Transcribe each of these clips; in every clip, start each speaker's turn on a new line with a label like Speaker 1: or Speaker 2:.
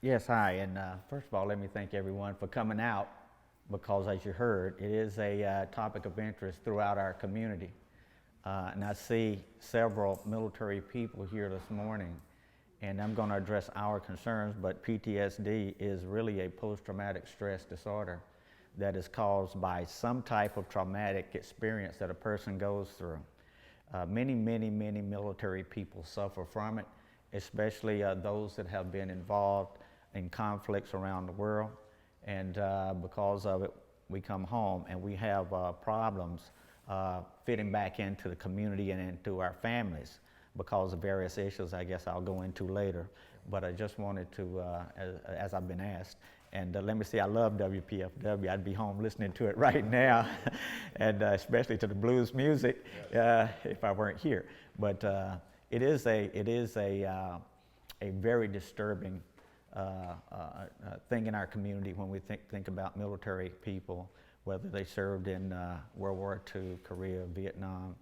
Speaker 1: Yes, hi. And first of all, let me thank everyone for coming out because, as you heard, it is a topic of interest throughout our community. And I see several military people here this morning, and I'm going to address our concerns, but PTSD is really a post traumatic stress disorder that is caused by some type of traumatic experience that a person goes through. Many military people suffer from it, especially those that have been involved in conflicts around the world. And because of it, we come home and we have problems fitting back into the community and into our families because of various issues I guess I'll go into later. But I just wanted to, as I've been asked, and let me say I love WPFW. I'd be home listening to it right now, and especially to the blues music if I weren't here. But it is a very disturbing thing in our community when we think about military people, whether they served in World War II, Korea, Vietnam,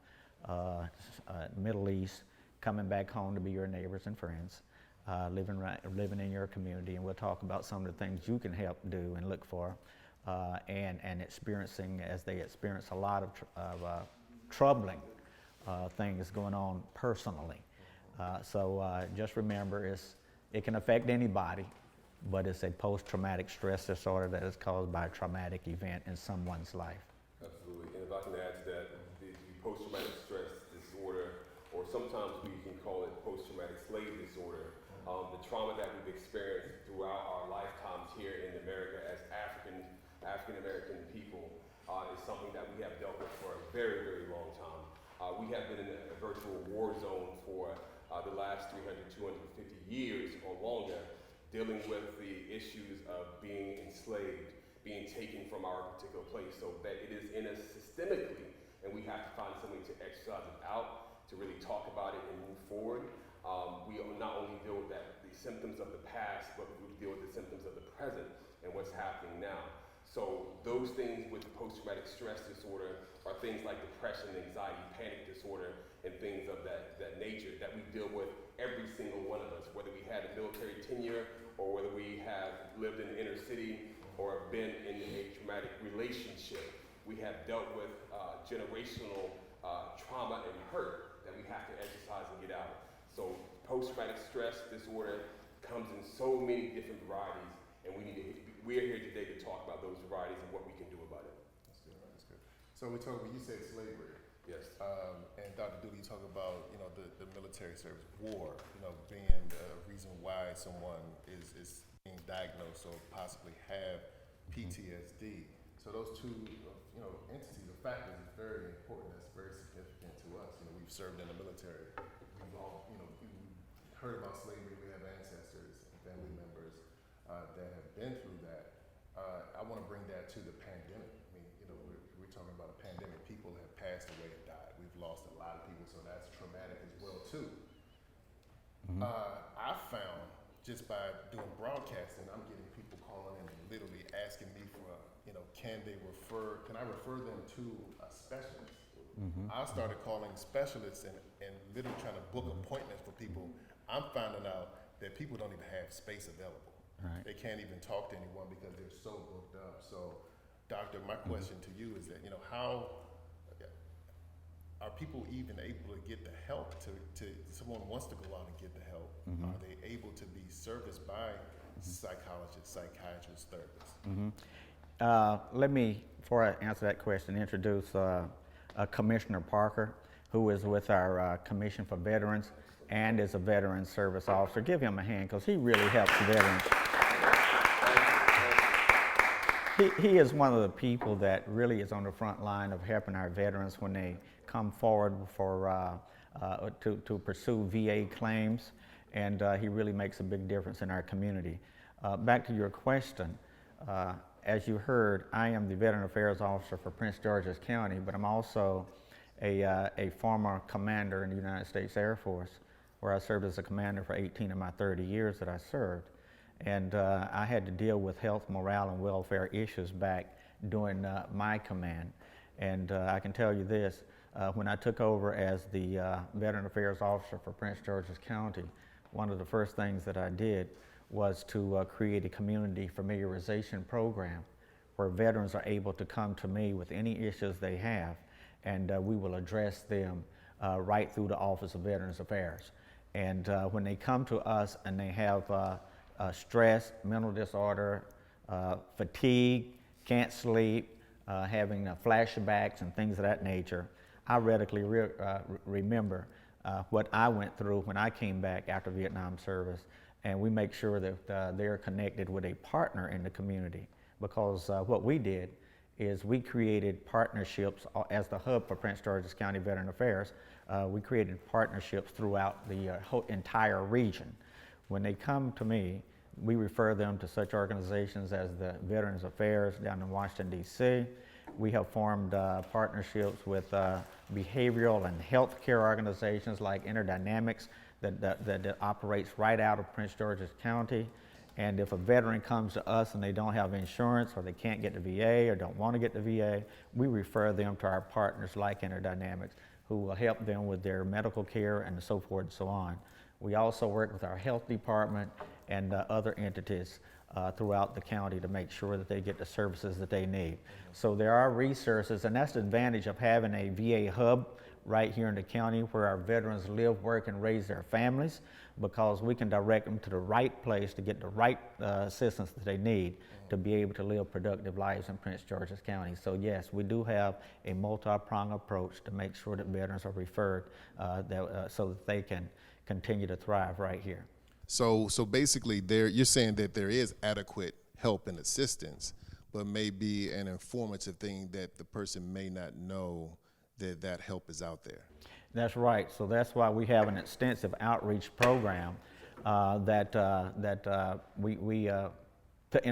Speaker 1: Middle East, coming back home to be your neighbors and friends, living in your community, and we'll talk about some of the things you can help do and look for, and experiencing as they experience a lot of troubling things going on personally. So just remember, it can affect anybody, but it's a post-traumatic stress disorder that is caused by a traumatic event in someone's life.
Speaker 2: Absolutely, and if I can add to that, the post-traumatic stress disorder, or sometimes we can call it post-traumatic slave disorder, the trauma that we've experienced throughout our lifetimes here in America as African American people is something that we have dealt with for a very long time. We have been in a virtual war zone for the last 300, 250 years or longer, dealing with the issues of being enslaved, being taken from our particular place, so that it is in us systemically, and we have to find something to exercise it out, to really talk about it and move forward. We not only deal with the symptoms of the past, but we deal with the symptoms of the present and what's happening now. So those things with post-traumatic stress disorder are things like depression, anxiety, panic disorder, and things of that nature that we deal with, every single one of us, whether we had a military tenure or whether we have lived in the inner city or been in a traumatic relationship. We have dealt with generational trauma and hurt that we have to exercise and get out. So post-traumatic stress disorder comes in so many different varieties, and we are here today to talk about those varieties and what we can do about it.
Speaker 3: That's good, right? That's good. So when you said slavery,
Speaker 2: Yes.
Speaker 3: and Dr. Dooley, you talk about the military service, war, being the reason why someone is being diagnosed or possibly have PTSD. So those two entities or factors is very important. That's very significant to us. We've served in the military. We've all we've heard about slavery. We have ancestors and family members that have been through that. I want to bring that to the pandemic. I mean, we're talking about a pandemic. People have passed away and died. We've lost a lot of people, so that's traumatic as well too.
Speaker 1: Mm-hmm.
Speaker 3: I found just by doing broadcasting, I'm getting people calling in and literally asking me for, can I refer them to a specialist?
Speaker 1: Mm-hmm.
Speaker 3: I started calling specialists and literally trying to book appointments for people. I'm finding out that people don't even have space available.
Speaker 1: Right.
Speaker 3: They can't even talk to anyone because they're so booked up. So, doctor, my question to you is that, how are people even able to get the help to someone wants to go out and get the help?
Speaker 1: Mm-hmm.
Speaker 3: Are they able to be serviced by psychologists, psychiatrists, therapists?
Speaker 1: Mm-hmm. Let me, before I answer that question, introduce Commissioner Parker, who is with our Commission for Veterans and is a veteran service officer. Give him a hand because he really helps veterans. He is one of the people that really is on the front line of helping our veterans when they come forward for to pursue VA claims, and he really makes a big difference in our community. Back to your question, as you heard, I am the Veteran Affairs Officer for Prince George's County, but I'm also a former commander in the United States Air Force, where I served as a commander for 18 of my 30 years that I served. And I had to deal with health, morale, and welfare issues back during my command. And I can tell you this, when I took over as the Veteran Affairs Officer for Prince George's County, one of the first things that I did was to create a community familiarization program where veterans are able to come to me with any issues they have, and we will address them right through the Office of Veterans Affairs. And when they come to us and they have stress, mental disorder, fatigue, can't sleep, having flashbacks and things of that nature, I readily remember what I went through when I came back after Vietnam service, and we make sure that they're connected with a partner in the community, because what we did is we created partnerships as the hub for Prince George's County Veteran Affairs. We created partnerships throughout the whole entire region. When they come to me, we refer them to such organizations as the Veterans Affairs down in Washington, D.C. We have formed partnerships with behavioral and health care organizations like InterDynamics that operates right out of Prince George's County. And if a veteran comes to us and they don't have insurance, or they can't get the VA or don't want to get the VA, we refer them to our partners like InterDynamics, who will help them with their medical care and so forth and so on. We also work with our health department and other entities throughout the county to make sure that they get the services that they need. So there are resources, and that's the advantage of having a VA hub right here in the county where our veterans live, work, and raise their families, because we can direct them to the right place to get the right assistance that they need to be able to live productive lives in Prince George's County. So yes, we do have a multi-pronged approach to make sure that veterans are referred so that they can continue to thrive right here.
Speaker 3: So basically, you're saying that there is adequate help and assistance, but maybe an informative thing that the person may not know that help is out there.
Speaker 1: That's right. So that's why we have an extensive outreach program in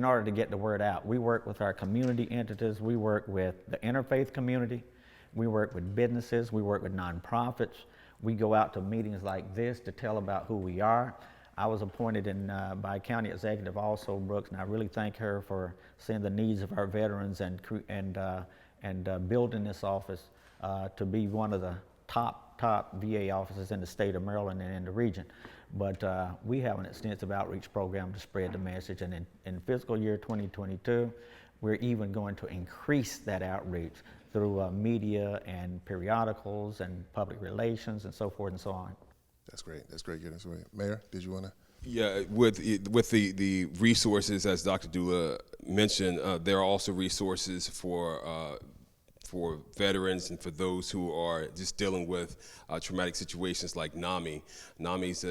Speaker 1: order to get the word out. We work with our community entities. We work with the interfaith community. We work with businesses. We work with nonprofits. We go out to meetings like this to tell about who we are. I was appointed by County Executive also, Brooks, and I really thank her for seeing the needs of our veterans and building this office to be one of the top VA offices in the state of Maryland and in the region. But we have an extensive outreach program to spread the message, and in fiscal year 2022, we're even going to increase that outreach through media and periodicals and public relations and so forth and so on.
Speaker 3: That's great. That's great. Goodness. Mayor, did you want to?
Speaker 2: Yeah, with the resources, as Dr. Dula mentioned, there are also resources for veterans and for those who are just dealing with traumatic situations like NAMI. NAMI is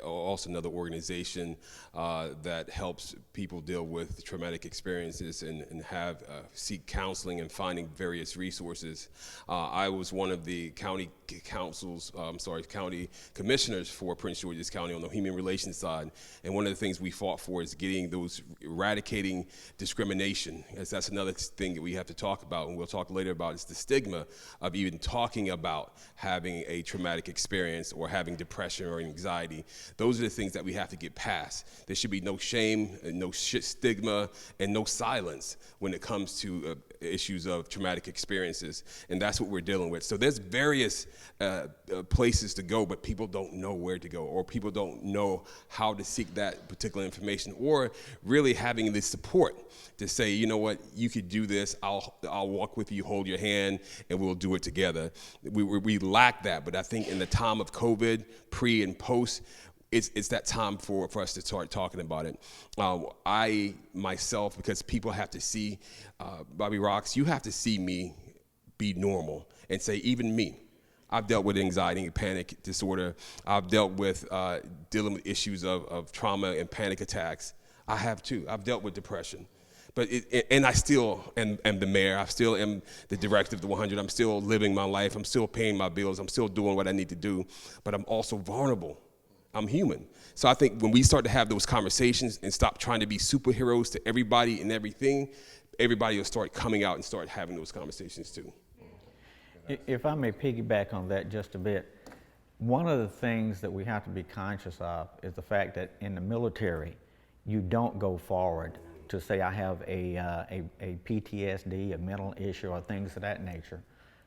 Speaker 2: also another organization that helps people deal with traumatic experiences and seek counseling and finding various resources. I was one of the county commissioners for Prince George's County on the human relations side, and one of the things we fought for is eradicating discrimination, as that's another thing that we have to talk about, and we'll talk later about. Is the stigma of even talking about having a traumatic experience or having depression or anxiety. Those are the things that we have to get past. There should be no shame, no stigma, and no silence when it comes to issues of traumatic experiences, and that's what we're dealing with. So there's various places to go, but people don't know where to go, or people don't know how to seek that particular information, or really having the support to say, you know what, you could do this, I'll walk with you, hold your hand, and we'll do it together. We lack that, but I think in the time of COVID, pre and post, it's that time for us to start talking about it. I myself, because people have to see, Bobby Rocks, you have to see me be normal and say, even me. I've dealt with anxiety and panic disorder. I've dealt with dealing with issues of trauma and panic attacks. I have too. I've dealt with depression. But and I still am the mayor. I still am the director of the 100. I'm still living my life. I'm still paying my bills. I'm still doing what I need to do. But I'm also vulnerable. I'm human. So I think when we start to have those conversations and stop trying to be superheroes to everybody and everything, everybody will start coming out and start having those conversations too.
Speaker 1: If I may piggyback on that just a bit, one of the things that we have to be conscious of is the fact that in the military, you don't go forward to say I have a PTSD, a mental issue, or things of that nature,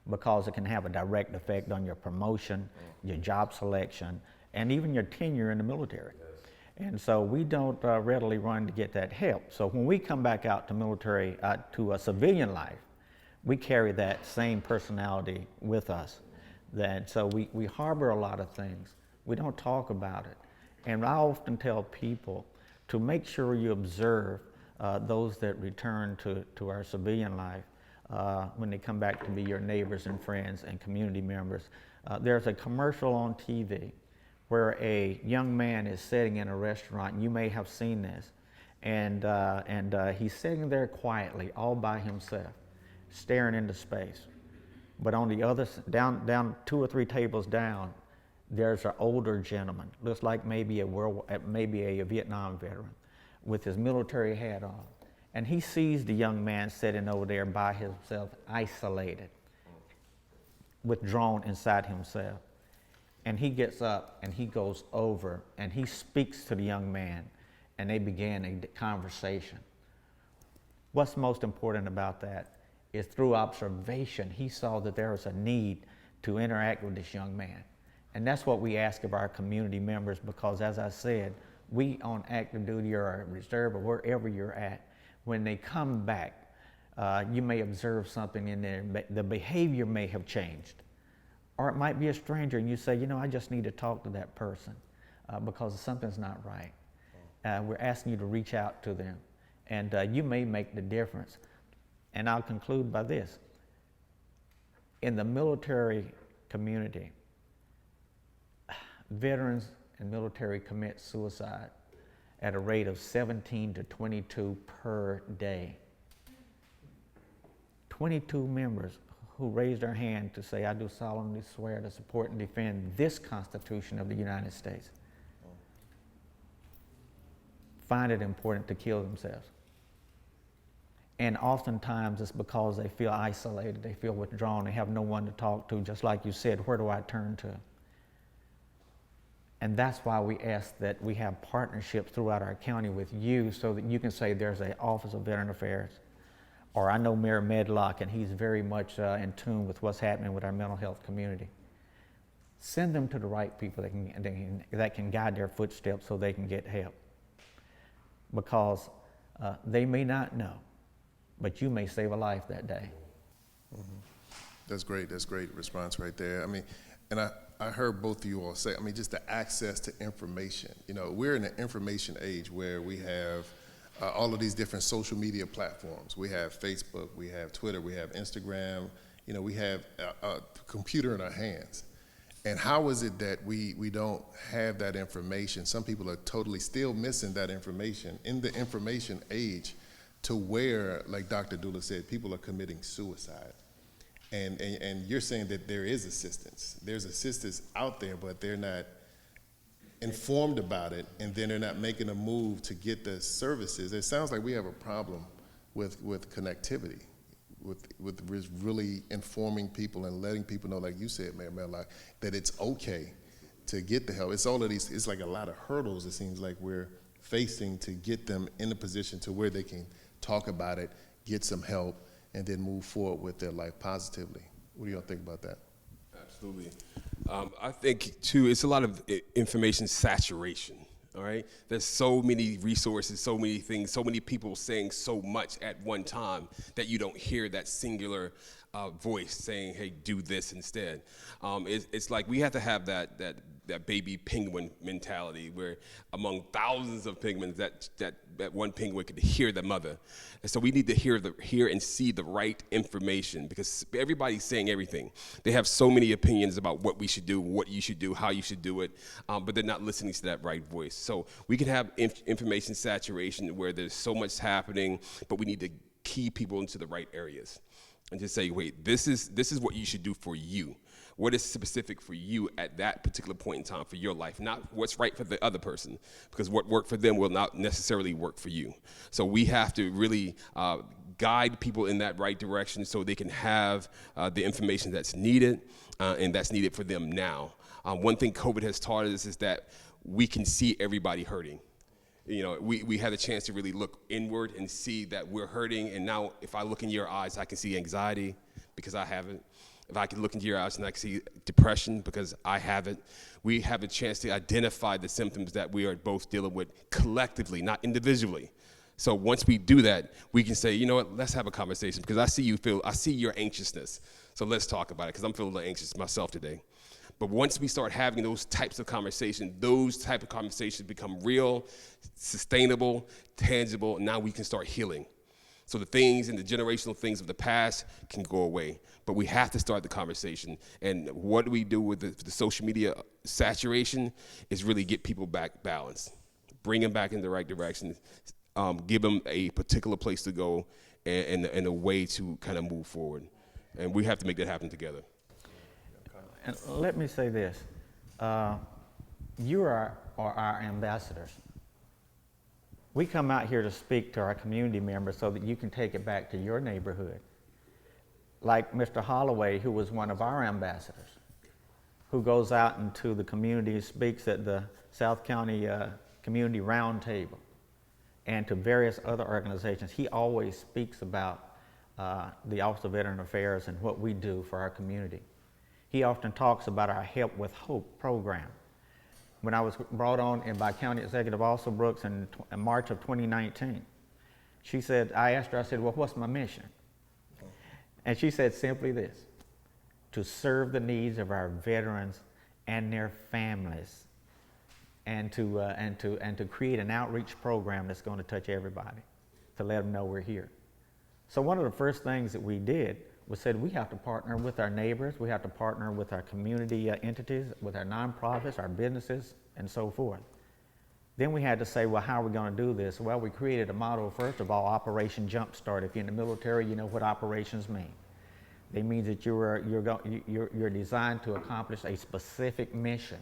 Speaker 1: because it can have a direct effect on your promotion, your job selection, and even your tenure in the military. And so we don't readily run to get that help. So when we come back out to military, to a civilian life, we carry that same personality with us. So we harbor a lot of things. We don't talk about it. And I often tell people to make sure you observe those that return to our civilian life when they come back to be your neighbors and friends and community members. There's a commercial on TV where a young man is sitting in a restaurant, and you may have seen this, and he's sitting there quietly, all by himself, staring into space. But on the other, down 2 or 3 tables down, there's an older gentleman, looks like maybe a Vietnam veteran, with his military hat on. And he sees the young man sitting over there by himself, isolated, withdrawn inside himself. And he gets up and he goes over and he speaks to the young man, and they begin a conversation. What's most important about that is through observation, he saw that there was a need to interact with this young man. And that's what we ask of our community members, because as I said, we on active duty or reserve or wherever you're at, when they come back, you may observe something in there. The behavior may have changed. Or it might be a stranger and you say, I just need to talk to that person because something's not right. We're asking you to reach out to them, and you may make the difference. And I'll conclude by this. In the military community, veterans and military commit suicide at a rate of 17 to 22 per day. 22 members who raised their hand to say, I do solemnly swear to support and defend this Constitution of the United States, find it important to kill themselves. And oftentimes it's because they feel isolated, they feel withdrawn, they have no one to talk to. Just like you said, where do I turn to? And that's why we ask that we have partnerships throughout our county with you, so that you can say there's an Office of Veteran Affairs, or I know Mayor Medlock, and he's very much in tune with what's happening with our mental health community. Send them to the right people that can guide their footsteps so they can get help. Because they may not know, but you may save a life that day.
Speaker 3: That's great. That's great response right there. I mean, and I heard both of you all say, just the access to information. We're in an information age where we have all of these different social media platforms. We have Facebook, we have Twitter, we have Instagram, we have a computer in our hands. And how is it that we don't have that information? Some people are totally still missing that information in the information age, to where, like Dr. Dula said, people are committing suicide. And you're saying that there is assistance. There's assistance out there, but they're not informed about it, and then they're not making a move to get the services. It sounds like we have a problem with connectivity, with really informing people and letting people know, like you said, Mayor Medlock, that it's okay to get the help. It's all of these, it's like a lot of hurdles, it seems like we're facing to get them in a position to where they can talk about it, get some help, and then move forward with their life positively. What do y'all think about that?
Speaker 2: Absolutely. I think, too, it's a lot of information saturation, all right? There's so many resources, so many things, so many people saying so much at one time that you don't hear that singular voice saying, hey, do this instead. It's like we have to have that baby penguin mentality, where among thousands of penguins, that one penguin could hear the mother. And so we need to hear and see the right information, because everybody's saying everything. They have so many opinions about what we should do, what you should do, how you should do it, but they're not listening to that right voice. So we can have information saturation where there's so much happening, but we need to key people into the right areas and just say, wait, this is what you should do for you. What is specific for you at that particular point in time for your life, not what's right for the other person, because what worked for them will not necessarily work for you. So we have to really guide people in that right direction so they can have the information that's needed and that's needed for them now. One thing COVID has taught us is that we can see everybody hurting. We had a chance to really look inward and see that we're hurting, and now if I look in your eyes, I can see anxiety because I have it. If I can look into your eyes and I can see depression, because I have it, we have a chance to identify the symptoms that we are both dealing with collectively, not individually. So once we do that, we can say, you know what, let's have a conversation, because I see your anxiousness. So let's talk about it, because I'm feeling a little anxious myself today. But once we start having those type of conversations become real, sustainable, tangible, and now we can start healing. So the things and the generational things of the past can go away. But we have to start the conversation. And what do we do with the social media saturation is really get people back balanced, bring them back in the right direction, give them a particular place to go and a way to kind of move forward. And we have to make that happen together.
Speaker 1: And let me say this. You are our ambassadors. We come out here to speak to our community members so that you can take it back to your neighborhood. Like Mr. Holloway, who was one of our ambassadors, who goes out into the community and speaks at the South County Community Roundtable and to various other organizations. He always speaks about the Office of Veteran Affairs and what we do for our community. He often talks about our Help with Hope program. When I was brought on by County Executive Officer Brooks in March of 2019, I asked her, well, what's my mission? And she said simply this: to serve the needs of our veterans and their families, and to create an outreach program that's going to touch everybody, to let them know we're here. So one of the first things that we did was said we have to partner with our neighbors, we have to partner with our community entities, with our nonprofits, our businesses, and so forth. Then we had to say, well, how are we going to do this? Well, we created a motto, first of all, Operation Jumpstart. If you're in the military, you know what operations mean. They mean that you're designed to accomplish a specific mission.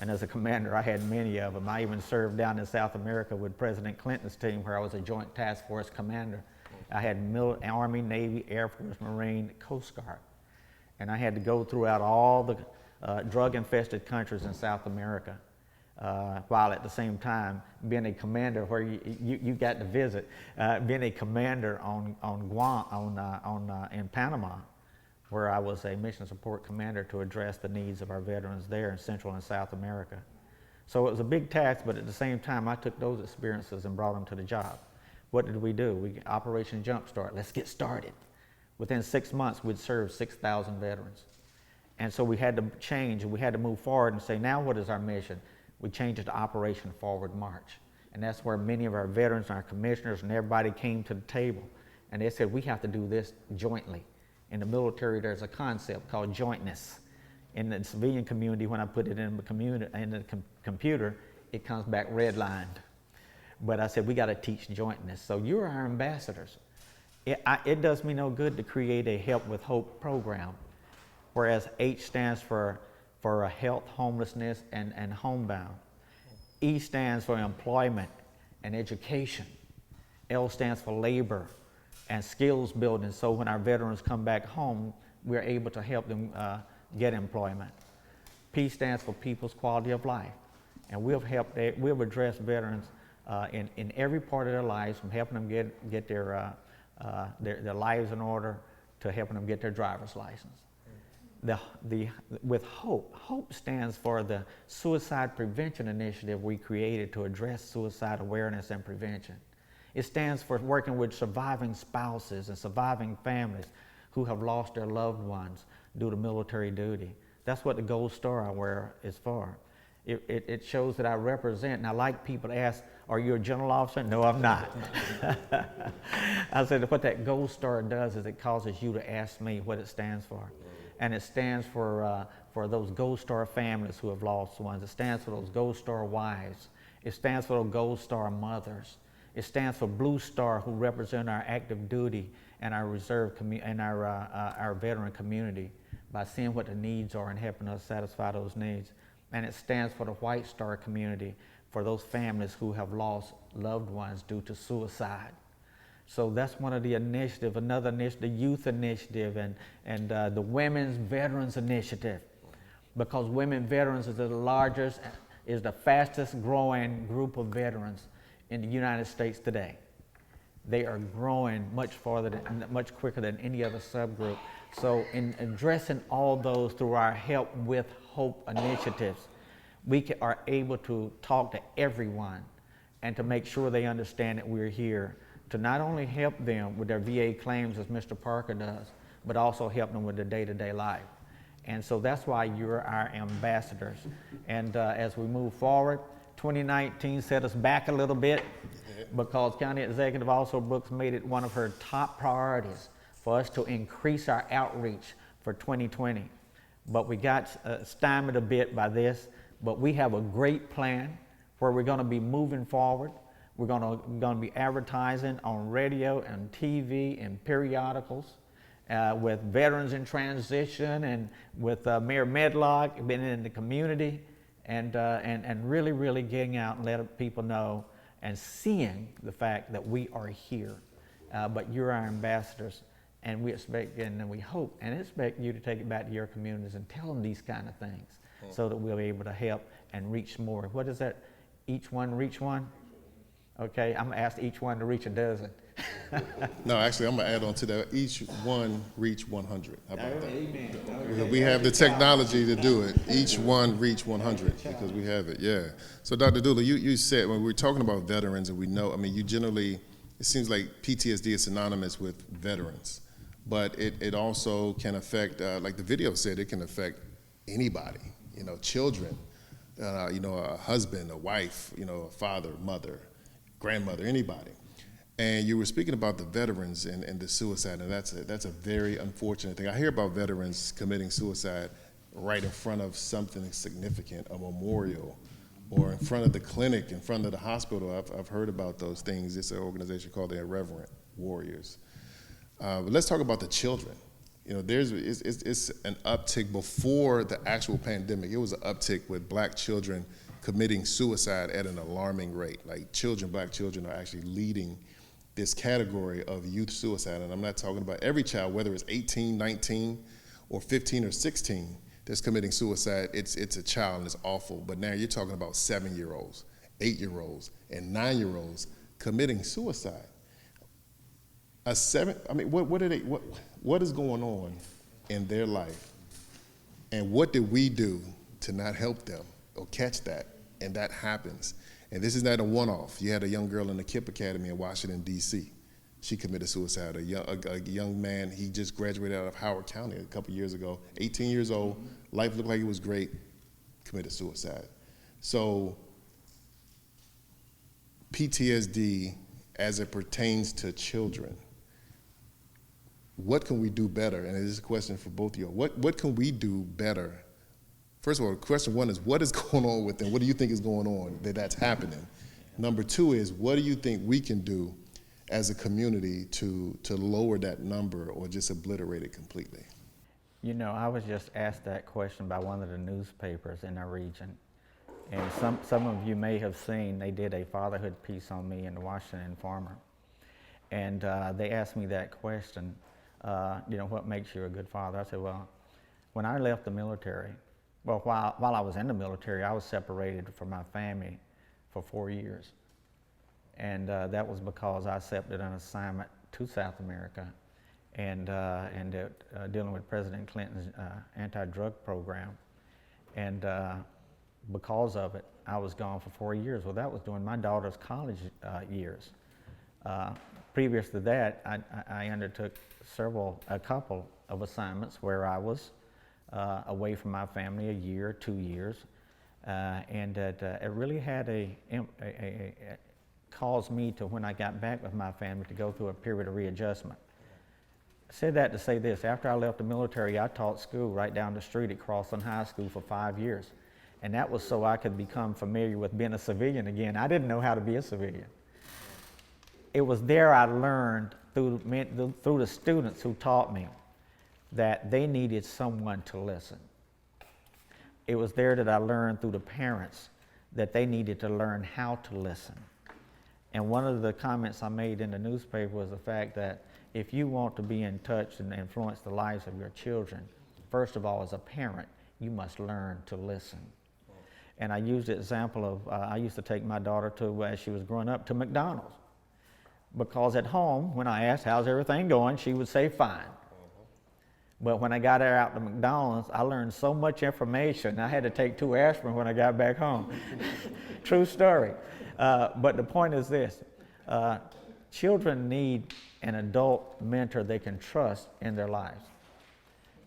Speaker 1: And as a commander, I had many of them. I even served down in South America with President Clinton's team, where I was a Joint Task Force commander. I had Army, Navy, Air Force, Marine, Coast Guard. And I had to go throughout all the drug-infested countries in South America, while at the same time being a commander where you got to visit, being a commander on Guam, in Panama, where I was a mission support commander to address the needs of our veterans there in Central and South America. So it was a big task, but at the same time, I took those experiences and brought them to the job. What did we do? Operation Jumpstart, let's get started. Within 6 months, we'd served 6,000 veterans. And so we had to change, and we had to move forward and say, now what is our mission? We changed it to Operation Forward March. And that's where many of our veterans and our commissioners and everybody came to the table. And they said, we have to do this jointly. In the military, there's a concept called jointness. In the civilian community, when I put it in the computer, it comes back redlined. But I said, we got to teach jointness. So you're our ambassadors. It does me no good to create a Help with Hope program, whereas H stands for health, homelessness, and homebound. E stands for employment and education. L stands for labor and skills building. So when our veterans come back home, we're able to help them get employment. P stands for people's quality of life. And we've addressed veterans in every part of their lives, from helping them get their lives in order to helping them get their driver's license. With HOPE stands for the Suicide Prevention Initiative we created to address suicide awareness and prevention. It stands for working with surviving spouses and surviving families who have lost their loved ones due to military duty. That's what the Gold Star I wear is for. It shows that I represent, and I like people to ask, are you a general officer? No, I'm not. I said what that Gold Star does is it causes you to ask me what it stands for. And it stands for those Gold Star families who have lost ones. It stands for those Gold Star wives. It stands for those Gold Star mothers. It stands for Blue Star, who represent our active duty and our reserve and our veteran community by seeing what the needs are and helping us satisfy those needs. And it stands for the White Star community, for those families who have lost loved ones due to suicide. So that's one of the initiatives. Another initiative, the Youth Initiative, and the Women's Veterans Initiative, because women veterans is the fastest growing group of veterans in the United States today. They are growing much quicker than any other subgroup. So in addressing all those through our Help with Hope initiatives, are able to talk to everyone and to make sure they understand that we're here to not only help them with their VA claims as Mr. Parker does, but also help them with their day-to-day life. And so that's why you're our ambassadors. And as we move forward, 2019 set us back a little bit because County Executive also Brooks made it one of her top priorities for us to increase our outreach for 2020. But we got stymied a bit by this, but we have a great plan where we're gonna be moving forward. We're gonna be advertising on radio and TV and periodicals with Veterans in Transition and with Mayor Medlock, been in the community and really getting out and letting people know and seeing the fact that we are here. But you're our ambassadors, and we expect and we hope and expect you to take it back to your communities and tell them these kind of things so that we'll be able to help and reach more. What is that? Each one reach one? Okay, I'm gonna ask each one to reach a dozen.
Speaker 3: No, actually, I'm gonna add on to that. Each one reach 100. How about that?
Speaker 1: Amen.
Speaker 3: We have the technology to do it. Each one reach 100 because we have it. Yeah. So, Dr. Dooley, you said when we're talking about veterans, and we know, I mean, you generally, it seems like PTSD is synonymous with veterans, but it also can affect, like the video said, it can affect anybody. You know, children, you know, a husband, a wife, you know, a father, mother, grandmother, anybody. And you were speaking about the veterans and the suicide, and that's a very unfortunate thing. I hear about veterans committing suicide right in front of something significant, a memorial, or in front of the clinic, in front of the hospital. I've heard about those things. It's an organization called the Irreverent Warriors. But let's talk about the children. You know, it's an uptick before the actual pandemic. It was an uptick with black children committing suicide at an alarming rate. Like black children are actually leading this category of youth suicide. And I'm not talking about every child, whether it's 18, 19, or 15 or 16 that's committing suicide. It's a child and it's awful. But now you're talking about 7-year-olds, 8-year-olds, and 9-year-olds committing suicide. What is going on in their life? And what did we do to not help them or catch that? And that happens. And this is not a one-off. You had a young girl in the KIPP Academy in Washington, D.C. She committed suicide. A young man, he just graduated out of Howard County a couple years ago, 18 years old, life looked like it was great, committed suicide. So PTSD, as it pertains to children, what can we do better? And this is a question for both of you. What can we do better? First of all, question one is, what is going on with them? What do you think is going on that's happening? Number two is, what do you think we can do as a community to lower that number or just obliterate it completely?
Speaker 1: You know, I was just asked that question by one of the newspapers in our region. And some of you may have seen, they did a fatherhood piece on me in the Washington Informer. And they asked me that question, you know, what makes you a good father? I said, well, when I left the military, well, while I was in the military, I was separated from my family for 4 years. And that was because I accepted an assignment to South America and dealing with President Clinton's anti-drug program. And because of it, I was gone for 4 years. Well, that was during my daughter's college years. Previous to that, I undertook a couple of assignments where I was away from my family a year, 2 years, and it really had caused me to, when I got back with my family, to go through a period of readjustment. I said that to say this: after I left the military, I taught school right down the street at Crossland High School for 5 years, and that was so I could become familiar with being a civilian again. I didn't know how to be a civilian. It was there I learned through the students who taught me that they needed someone to listen. It was there that I learned through the parents that they needed to learn how to listen. And one of the comments I made in the newspaper was the fact that if you want to be in touch and influence the lives of your children, first of all, as a parent, you must learn to listen. And I used the example of, I used to take my daughter to, as she was growing up, to McDonald's. Because at home, when I asked, how's everything going, she would say, fine. But when I got her out to McDonald's, I learned so much information. I had to take 2 aspirin when I got back home. True story. But the point is this. Children need an adult mentor they can trust in their lives.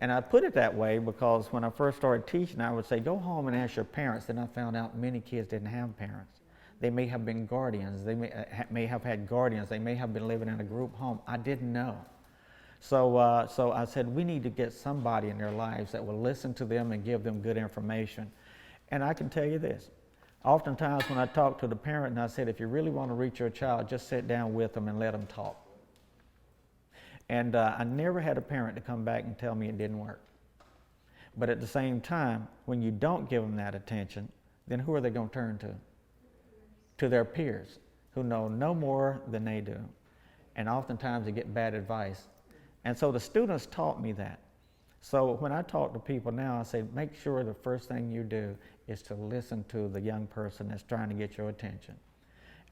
Speaker 1: And I put it that way because when I first started teaching, I would say, go home and ask your parents. Then I found out many kids didn't have parents. They may have been guardians. They may have had guardians. They may have been living in a group home. I didn't know. So I said, we need to get somebody in their lives that will listen to them and give them good information. And I can tell you this. Oftentimes when I talk to the parent and I said, if you really want to reach your child, just sit down with them and let them talk. And I never had a parent to come back and tell me it didn't work. But at the same time, when you don't give them that attention, then who are they going to turn to? To their peers, who know no more than they do. And oftentimes they get bad advice. And so the students taught me that. So when I talk to people now, I say, make sure the first thing you do is to listen to the young person that's trying to get your attention.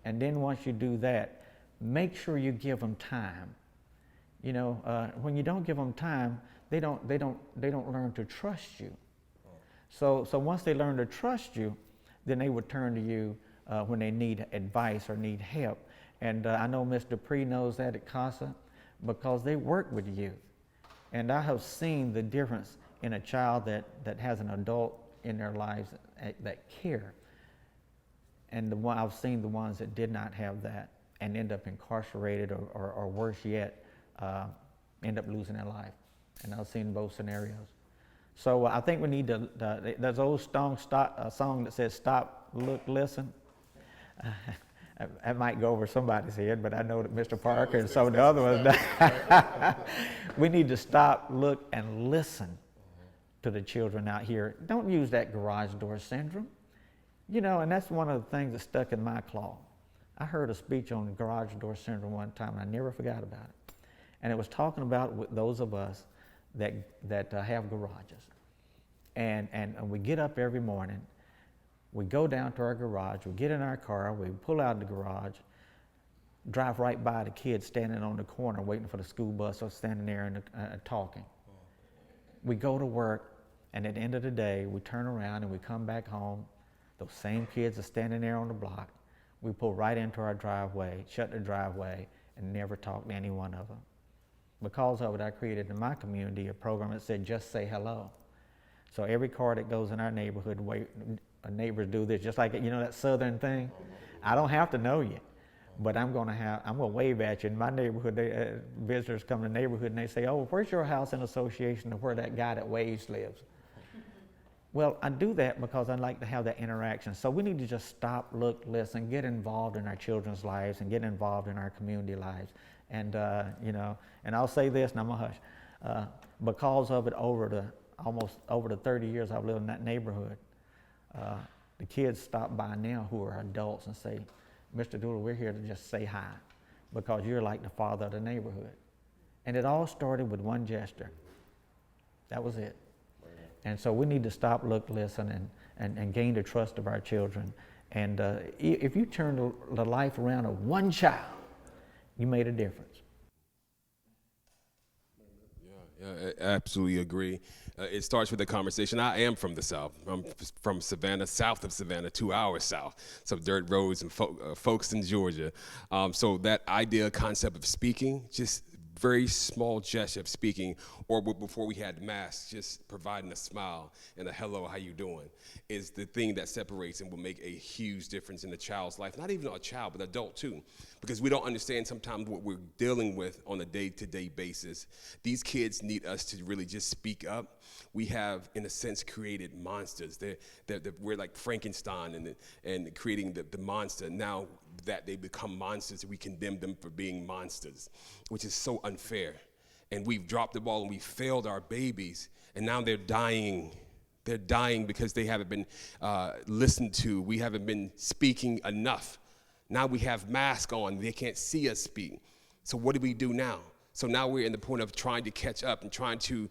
Speaker 1: And then once you do that, make sure you give them time. You know, when you don't give them time, they don't learn to trust you. So once they learn to trust you, then they would turn to you when they need advice or need help. And I know Ms. Dupree knows that at CASA because they work with youth. And I have seen the difference in a child that has an adult in their lives that care. And I've seen the ones that did not have that and end up incarcerated or worse yet, end up losing their life. And I've seen both scenarios. So I think we need to, there's an old song that says, stop, look, listen. That might go over somebody's head, but I know that Mr. Parker and some of the other ones, we need to stop, look, and listen to the children out here. Don't use that garage door syndrome. You know, and that's one of the things that stuck in my claw. I heard a speech on garage door syndrome one time, and I never forgot about it. And it was talking about those of us that have garages. And we get up every morning, we go down to our garage, we get in our car, we pull out of the garage, drive right by the kids standing on the corner waiting for the school bus or standing there and talking. We go to work, and at the end of the day, we turn around and we come back home. Those same kids are standing there on the block. We pull right into our driveway, shut the driveway, and never talk to any one of them. Because of it, I created in my community a program that said, just say hello. So every car that goes in our neighborhood, neighbors do this, just like, you know, that southern thing. I don't have to know you, but I'm gonna wave at you. In my neighborhood, visitors come to the neighborhood and they say, oh, where's your house in association to where that guy that waves lives? Well, I do that because I like to have that interaction. So we need to just stop, look, listen, get involved in our children's lives and get involved in our community lives. And, you know, and I'll say this, and I'm gonna hush. Because of it, almost over the 30 years I've lived in that neighborhood, the kids stop by now who are adults and say, Mr. Dooley, we're here to just say hi because you're like the father of the neighborhood. And it all started with one gesture. That was it. And so we need to stop, look, listen, and gain the trust of our children. And if you turn the life around of one child, you made a difference.
Speaker 2: Yeah, I absolutely agree. It starts with a conversation. I am from the South. I'm from Savannah, south of Savannah, 2 hours south. Some dirt roads and folks in Georgia. So that idea, concept of speaking, just very small gesture of speaking, or before we had masks, just providing a smile and a hello, how you doing, is the thing that separates and will make a huge difference in a child's life. Not even a child, but adult too, because we don't understand sometimes what we're dealing with on a day-to-day basis. These kids need us to really just speak up. We have, in a sense, created monsters. We're like Frankenstein and creating the monster. Now that they become monsters, we condemn them for being monsters, which is so unfair. And we've dropped the ball and we failed our babies, and now they're dying. They're dying because they haven't been listened to. We haven't been speaking enough. Now we have masks on. They can't see us speak. So what do we do now? So now we're in the point of trying to catch up and trying to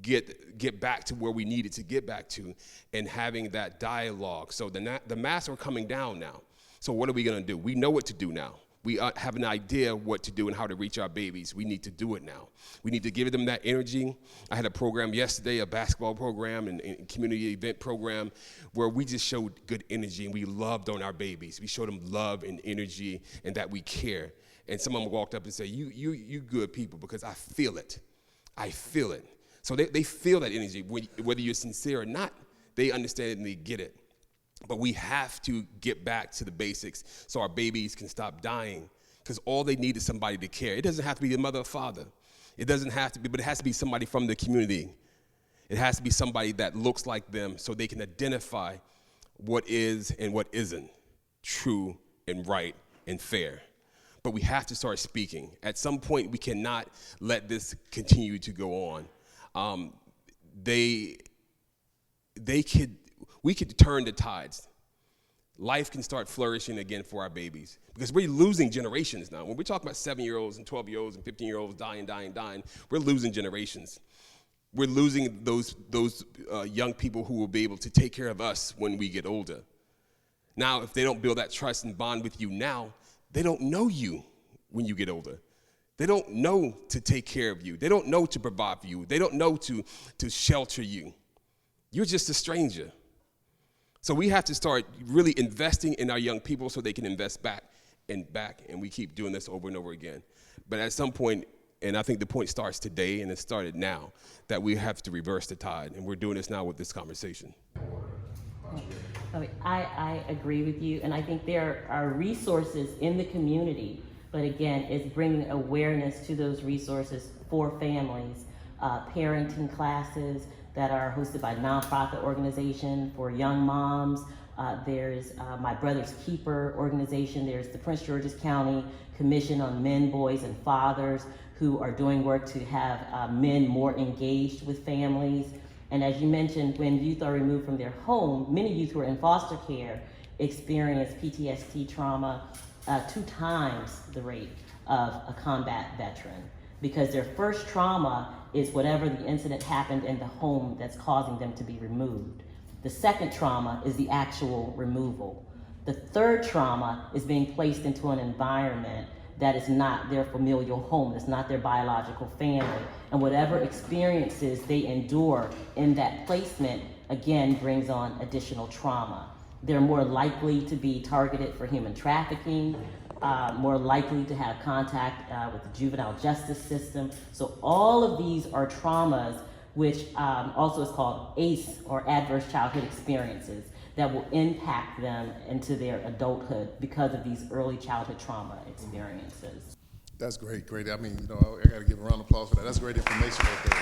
Speaker 2: get back to where we needed to get back to and having that dialogue. So the masks are coming down now. So what are we going to do? We know what to do now. We have an idea what to do and how to reach our babies. We need to do it now. We need to give them that energy. I had a program yesterday, a basketball program and community event program, where we just showed good energy and we loved on our babies. We showed them love and energy and that we care. And someone walked up and said, you good people, because I feel it. I feel it. So they feel that energy. Whether you're sincere or not, they understand it and they get it. But we have to get back to the basics so our babies can stop dying, because all they need is somebody to care. It doesn't have to be the mother or father. It doesn't have to be, but it has to be somebody from the community. It has to be somebody that looks like them so they can identify what is and what isn't true and right and fair. But we have to start speaking. At some point, we cannot let this continue to go on. We could turn the tides. Life can start flourishing again for our babies, because we're losing generations now. When we're talking about 7-year-olds and 12-year-olds and 15-year-olds dying, we're losing generations. We're losing those young people who will be able to take care of us when we get older. Now, if they don't build that trust and bond with you now, they don't know you when you get older. They don't know to take care of you. They don't know to provide for you. They don't know to shelter you. You're just a stranger. So we have to start really investing in our young people so they can invest back, and we keep doing this over and over again. But at some point, and I think the point starts today, and it started now, that we have to reverse the tide, and we're doing this now with this conversation.
Speaker 4: I agree with you, and I think there are resources in the community, but again, it's bringing awareness to those resources for families, parenting classes that are hosted by a nonprofit organization for young moms. There's My Brother's Keeper organization. There's the Prince George's County Commission on Men, Boys, and Fathers, who are doing work to have men more engaged with families. And as you mentioned, when youth are removed from their home, many youth who are in foster care experience PTSD trauma 2 times the rate of a combat veteran, because their first trauma is whatever the incident happened in the home that's causing them to be removed. The second trauma is the actual removal. The third trauma is being placed into an environment that is not their familial home, it's not their biological family. And whatever experiences they endure in that placement, again, brings on additional trauma. They're more likely to be targeted for human trafficking, more likely to have contact with the juvenile justice system. So all of these are traumas, which also is called ACE, or adverse childhood experiences, that will impact them into their adulthood because of these early childhood trauma experiences.
Speaker 3: That's great. I mean, I got to give a round of applause for that. That's great information right there.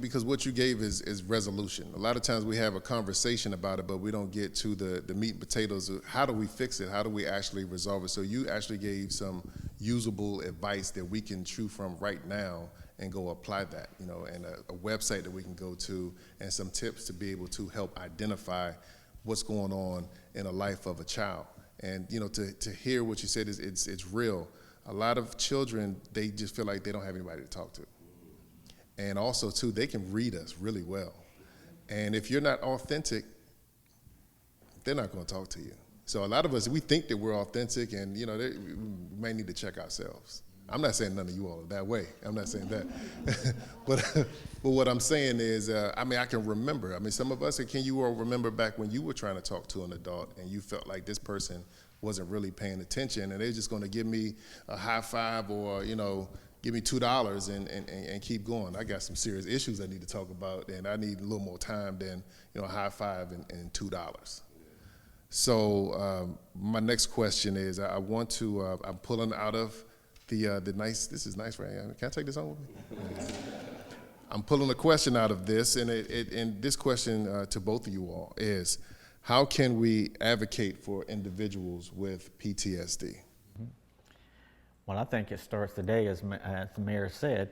Speaker 3: Because what you gave is resolution. A lot of times we have a conversation about it, but we don't get to the meat and potatoes of how do we fix it? How do we actually resolve it? So you actually gave some usable advice that we can chew from right now and go apply that, and a website that we can go to, and some tips to be able to help identify what's going on in the life of a child. And to hear what you said is it's real. A lot of children, they just feel like they don't have anybody to talk to. And also too, they can read us really well. And if you're not authentic, they're not going to talk to you. So a lot of us, we think that we're authentic, and we may need to check ourselves. I'm not saying none of you all are that way. I'm not saying that. but what I'm saying is, I can remember. Some of us, can you all remember back when you were trying to talk to an adult and you felt like this person wasn't really paying attention, and they're just going to give me a high five or, give me $2 and keep going. I got some serious issues I need to talk about, and I need a little more time than, a high five and $2. So my next question is, I want to, I'm pulling out of the nice, this is nice, right? Can I take this home with me? I'm pulling a question out of this, and this question to both of you all is, how can we advocate for individuals with PTSD?
Speaker 1: Well, I think it starts today, as the mayor said,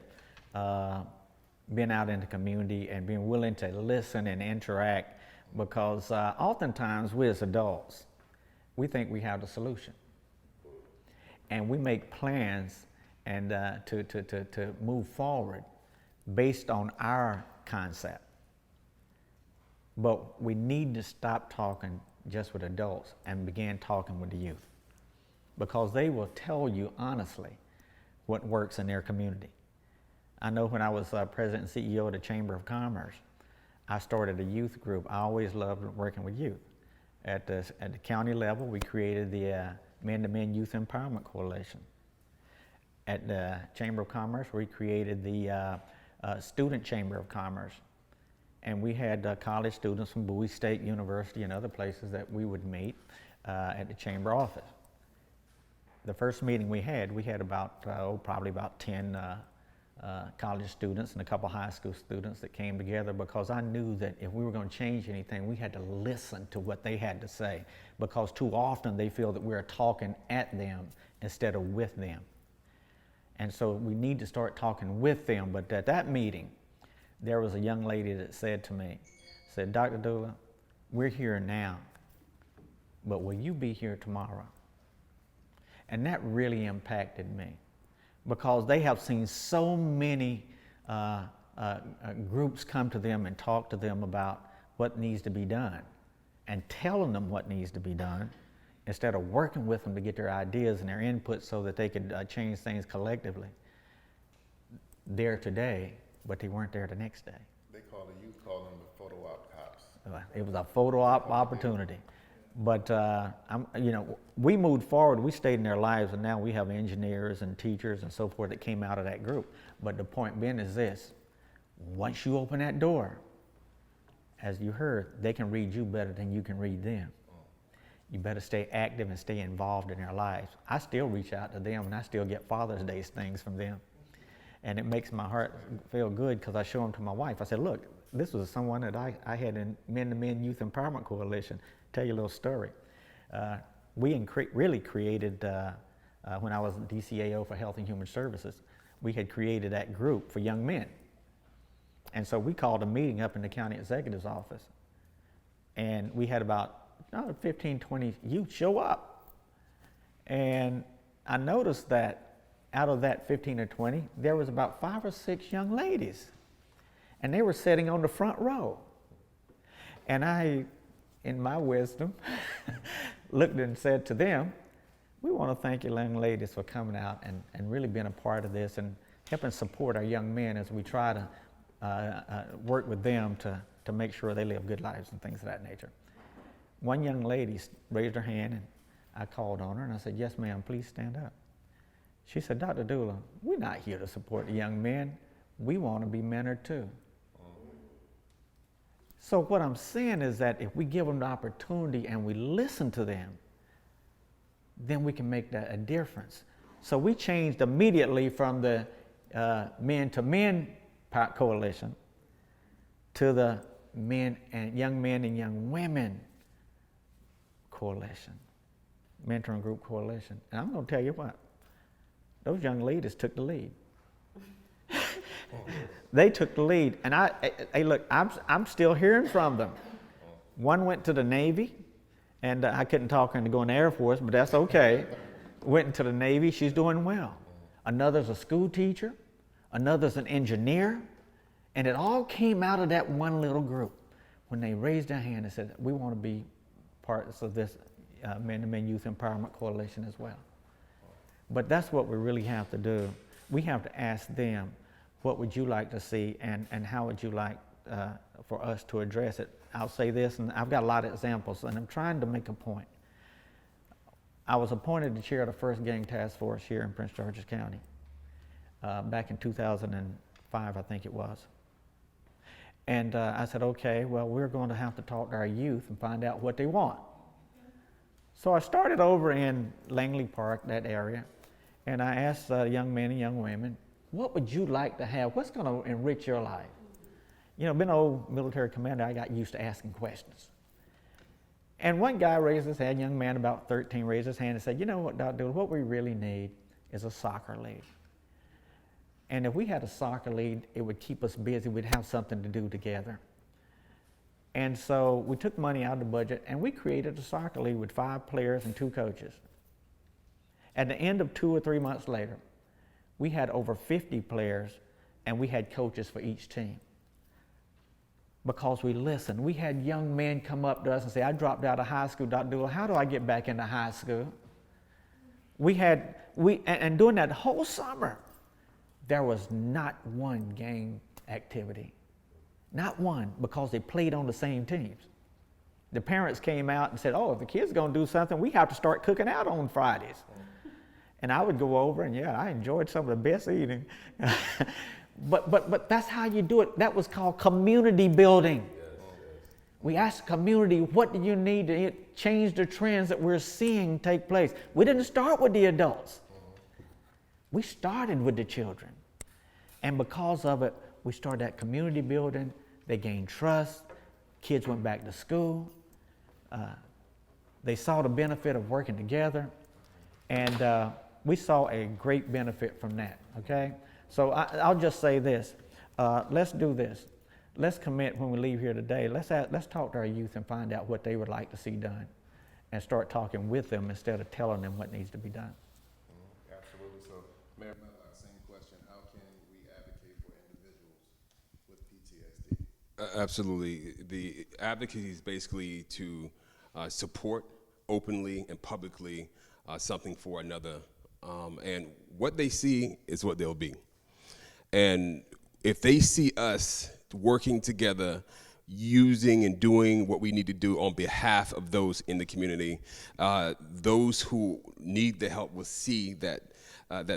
Speaker 1: being out in the community and being willing to listen and interact, because oftentimes we as adults, we think we have the solution. And we make plans and to move forward based on our concept. But we need to stop talking just with adults and begin talking with the youth. because they will tell you honestly what works in their community. I know when I was president and CEO of the Chamber of Commerce, I started a youth group. I always loved working with youth. At the county level, we created the Men-to-Men Youth Empowerment Coalition. At the Chamber of Commerce, we created the Student Chamber of Commerce. And we had college students from Bowie State University and other places that we would meet at the chamber office. The first meeting we had about, probably about 10 college students and a couple high school students that came together, because I knew that if we were going to change anything, we had to listen to what they had to say, because too often they feel that we're talking at them instead of with them. And so we need to start talking with them. But at that meeting, there was a young lady that said to me, said, Dr. Dula, we're here now, but will you be here tomorrow? And that really impacted me, because they have seen so many groups come to them and talk to them about what needs to be done and telling them what needs to be done instead of working with them to get their ideas and their input so that they could change things collectively. There today, but they weren't there the next day.
Speaker 3: They call the youth, call them the photo op cops.
Speaker 1: It was a photo op opportunity. But we moved forward, we stayed in their lives, and now we have engineers and teachers and so forth that came out of that group. But the point being is this: once you open that door, as you heard, they can read you better than you can read them. You better stay active and stay involved in their lives. I still reach out to them, and I still get Father's Day things from them. And it makes my heart feel good, because I show them to my wife. I said, look, this was someone that I had in Men-to-Men Youth Empowerment Coalition. Tell you a little story. We really created, when I was DCAO for Health and Human Services, we had created that group for young men. And so we called a meeting up in the county executive's office. And we had about 15, 20 youth show up. And I noticed that out of that 15 or 20, there was about 5 or 6 young ladies. And they were sitting on the front row. And I, in my wisdom, looked and said to them, we want to thank you young ladies for coming out and really being a part of this and helping support our young men as we try to work with them to make sure they live good lives and things of that nature. One young lady raised her hand, and I called on her and I said, yes, ma'am, please stand up. She said, Dr. Dula, we're not here to support the young men. We want to be mentored too. So what I'm saying is that if we give them the opportunity and we listen to them, then we can make that a difference. So we changed immediately from the Men-to-Men Coalition to the Young Men and Young Women Coalition, Mentoring Group Coalition. And I'm going to tell you what, those young ladies took the lead. They took the lead, and hey, look, I'm still hearing from them. One went to the Navy, and I couldn't talk her into going to the Air Force, but that's okay. Went into the Navy, she's doing well. Another's a school teacher, another's an engineer, and it all came out of that one little group when they raised their hand and said, we want to be parts of this Men-to-Men Youth Empowerment Coalition as well. But that's what we really have to do. We have to ask them, what would you like to see, and how would you like for us to address it? I'll say this, and I've got a lot of examples, and I'm trying to make a point. I was appointed to chair of the first gang task force here in Prince George's County back in 2005, I think it was. And I said, okay, well, we're going to have to talk to our youth and find out what they want. So I started over in Langley Park, that area, and I asked young men and young women, what would you like to have? What's going to enrich your life? You know, being an old military commander, I got used to asking questions. And one guy raised his hand, young man about 13 raised his hand and said, you know what, Dr. Dula, what we really need is a soccer league. And if we had a soccer league, it would keep us busy. We'd have something to do together. And so we took money out of the budget and we created a soccer league with 5 players and 2 coaches. At the end of 2 or 3 months later, we had over 50 players and we had coaches for each team. Because we listened. We had young men come up to us and say, I dropped out of high school, Dr. Dula, how do I get back into high school? And during that whole summer, there was not one gang activity. Not one, because they played on the same teams. The parents came out and said, oh, if the kids are going to do something, we have to start cooking out on Fridays. And I would go over, and yeah, I enjoyed some of the best eating. But that's how you do it. That was called community building. We asked the community, what do you need to change the trends that we're seeing take place? We didn't start with the adults. We started with the children. And because of it, we started that community building. They gained trust. Kids went back to school. They saw the benefit of working together. And we saw a great benefit from that, okay? So I'll just say this. Let's do this. Let's commit when we leave here today. Let's talk to our youth and find out what they would like to see done and start talking with them instead of telling them what needs to be done.
Speaker 3: Absolutely. So, Mayor Medlock, same question. How can we advocate for individuals with PTSD?
Speaker 2: Absolutely. The advocacy is basically to support openly and publicly something for another. And what they see is what they'll be. And if they see us working together, using and doing what we need to do on behalf of those in the community, those who need the help will see that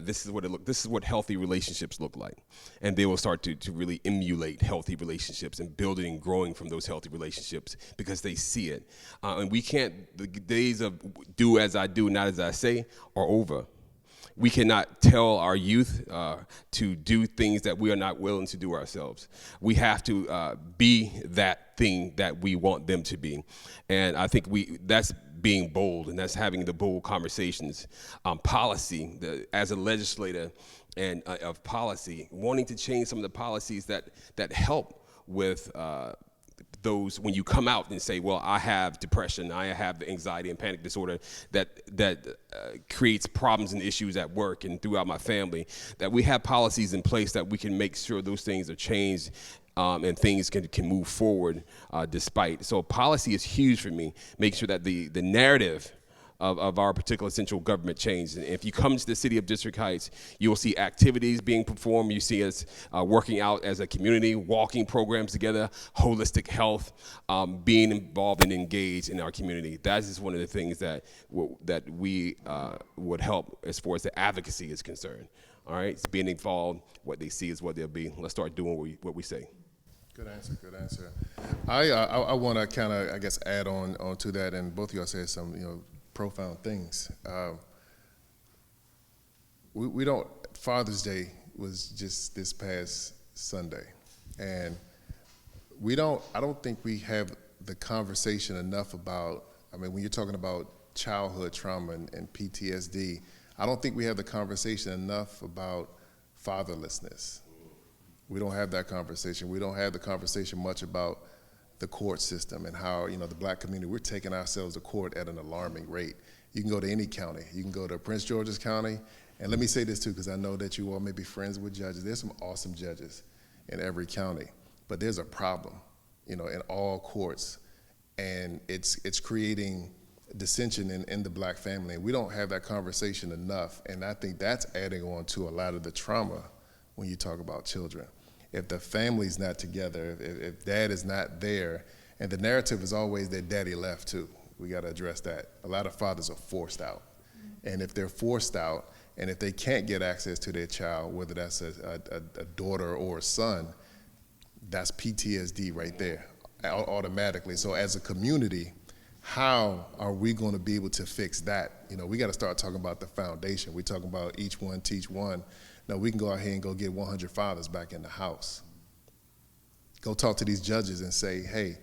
Speaker 2: this is what healthy relationships look like, and they will start to really emulate healthy relationships and building and growing from those healthy relationships because they see it. And we can't. The days of do as I do, not as I say, are over. We cannot tell our youth to do things that we are not willing to do ourselves. We have to be that thing that we want them to be. And I think that's being bold, and that's having the bold conversations. Policy, as a legislator and of policy, wanting to change some of the policies that help with those when you come out and say, well, I have depression, I have the anxiety and panic disorder that creates problems and issues at work and throughout my family, that we have policies in place that we can make sure those things are changed and things can move forward despite. So policy is huge for me. Make sure that the narrative of our particular central government changes. And if you come to the city of District Heights, you'll see activities being performed. You see us working out as a community, walking programs together, holistic health, being involved and engaged in our community. That is one of the things that we would help as far as the advocacy is concerned. All right, it's being involved. What they see is what they'll be. Let's start doing what we say.
Speaker 3: Good answer. Good answer. I want to kind of, I guess, add on to that, and both of y'all said some, profound things. We don't. Father's Day was just this past Sunday, and I don't think we have the conversation enough about. I mean, when you're talking about childhood trauma and PTSD, I don't think we have the conversation enough about fatherlessness. We don't have that conversation. We don't have the conversation much about the court system and how, the black community, we're taking ourselves to court at an alarming rate. You can go to any county. You can go to Prince George's County. And let me say this too, because I know that you all may be friends with judges. There's some awesome judges in every county, but there's a problem, in all courts. And it's creating dissension in the black family. And we don't have that conversation enough. And I think that's adding on to a lot of the trauma when you talk about children. If the family's not together, if dad is not there, and the narrative is always that daddy left too. We got to address that. A lot of fathers are forced out. And if they're forced out, and if they can't get access to their child, whether that's a daughter or a son, that's PTSD right there, automatically. So as a community, how are we going to be able to fix that? We got to start talking about the foundation. We're talking about each one teach one. No, we can go out here and go get 100 fathers back in the house. Go talk to these judges and say, hey,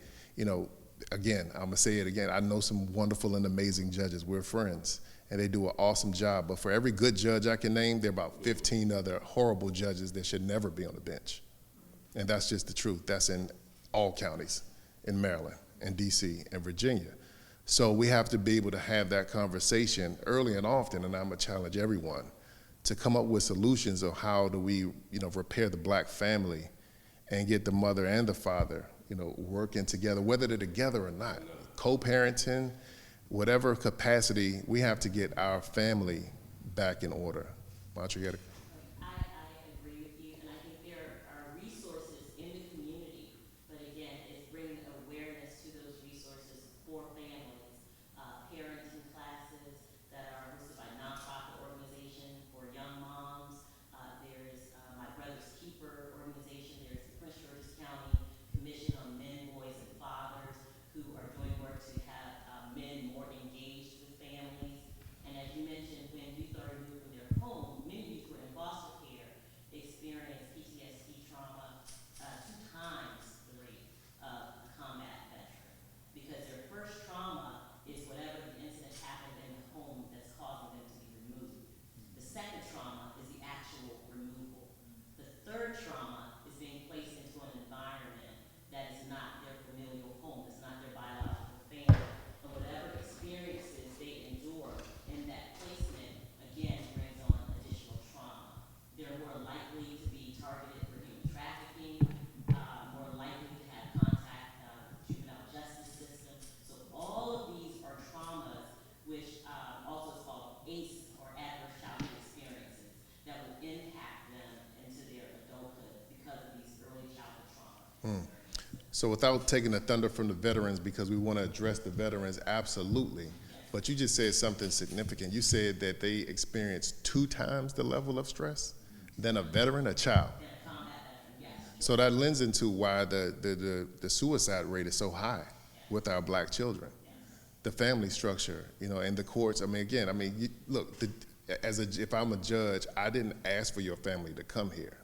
Speaker 3: again, I'm gonna say it again, I know some wonderful and amazing judges. We're friends, and they do an awesome job. But for every good judge I can name, there are about 15 other horrible judges that should never be on the bench. And that's just the truth. That's in all counties, in Maryland, and DC, and Virginia. So we have to be able to have that conversation early and often, and I'm gonna challenge everyone to come up with solutions of how do we, repair the black family and get the mother and the father, working together, whether they're together or not, co-parenting, whatever capacity, we have to get our family back in order. Mantra, you got
Speaker 4: I agree with you, and I think there are resources in the community, but again, it's bringing awareness to those resources for families. Parenting classes that are hosted by nonprofit organization for young moms. There's My Brother's Keeper organization. There's the Prince George's County Commission on Men, Boys, and Fathers, who are doing work to have men more engaged with families. And as you mentioned, when youth are removed from their home, many youth who are in foster care experience PTSD trauma 2 times the rate of a combat veteran. Because their first trauma is whatever the incident happened in the home that's causing them to be removed. The second trauma is the actual removal. The third trauma is being placed into an environment that is not their familial home, it's not their biological family. And whatever experiences they endure in that placement, again, brings on additional trauma. They're more likely to be targeted for human trafficking, more likely to have contact with juvenile justice system. So all of these are traumas, which also is called ACE, or adverse childhood experiences, that will impact them into their adulthood because of these early childhood traumas.
Speaker 3: So without taking the thunder from the veterans, because we want to address the veterans, absolutely. But you just said something significant. You said that they experience 2 times the level of stress than a veteran, a child. So that lends into why the suicide rate is so high with our black children. The family structure, and the courts. Look, if I'm a judge, I didn't ask for your family to come here.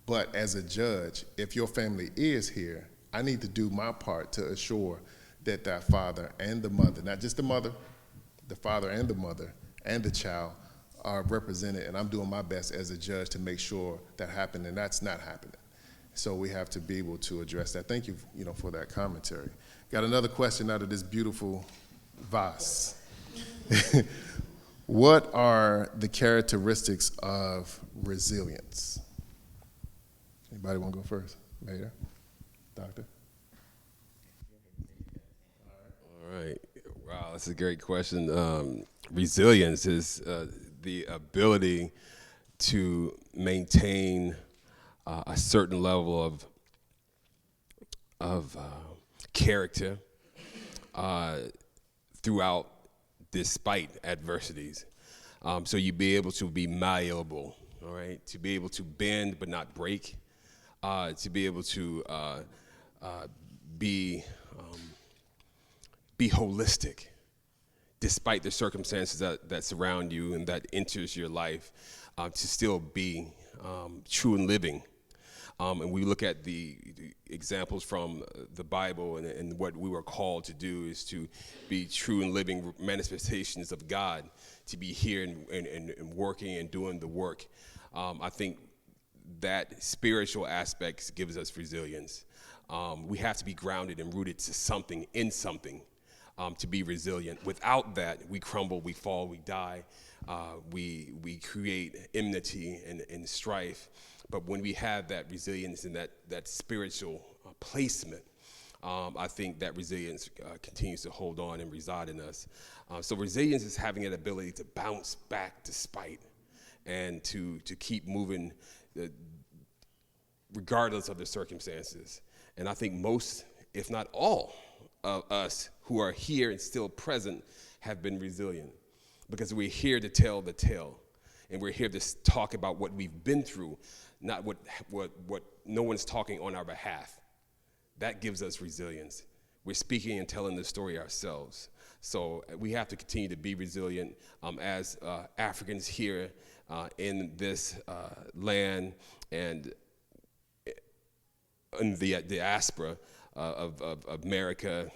Speaker 3: But as a judge, if your family is here, I need to do my part to assure that that father and the mother, not just the mother, the father and the mother and the child are represented, and I'm doing my best as a judge to make sure that happens, and that's not happening. So we have to be able to address that. Thank you, for that commentary. Got another question out of this beautiful vase. What are the characteristics of resilience? Anybody want to go first? Mayor? Doctor?
Speaker 2: All right. Wow, that's a great question. Resilience is the ability to maintain a certain level of character throughout, despite adversities. So you be able to be malleable, all right? To be able to bend but not break. To be able to be holistic despite the circumstances that surround you and that enters your life, to still be true and living. And we look at the examples from the Bible, and what we were called to do is to be true and living manifestations of God, to be here and working and doing the work. I think that spiritual aspect gives us resilience. We have to be grounded and rooted to something, in something, to be resilient. Without that, we crumble, we fall, we die. We create enmity and strife. But when we have that resilience and that spiritual placement, I think that resilience continues to hold on and reside in us. So resilience is having an ability to bounce back despite, and to keep moving regardless of the circumstances. And I think most, if not all, of us who are here and still present have been resilient, because we're here to tell the tale, and we're here to talk about what we've been through, not what no one's talking on our behalf. That gives us resilience. We're speaking and telling the story ourselves. So we have to continue to be resilient as Africans here in this land and in the diaspora of America,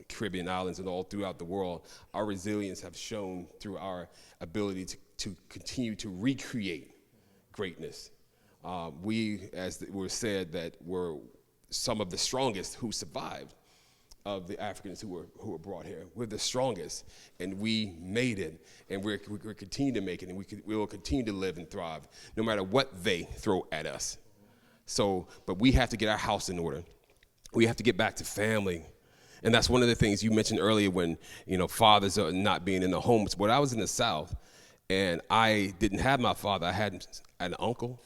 Speaker 2: Caribbean islands, and all throughout the world. Our resilience have shown through our ability to continue to recreate greatness. We, as it was said, that were some of the strongest who survived of the Africans who were brought here. We're the strongest, and we made it, and we're continue to make it, and we will continue to live and thrive, no matter what they throw at us. So, but we have to get our house in order. We have to get back to family. And that's one of the things you mentioned earlier when, fathers are not being in the homes. When I was in the South, And I didn't have my father. I had an uncle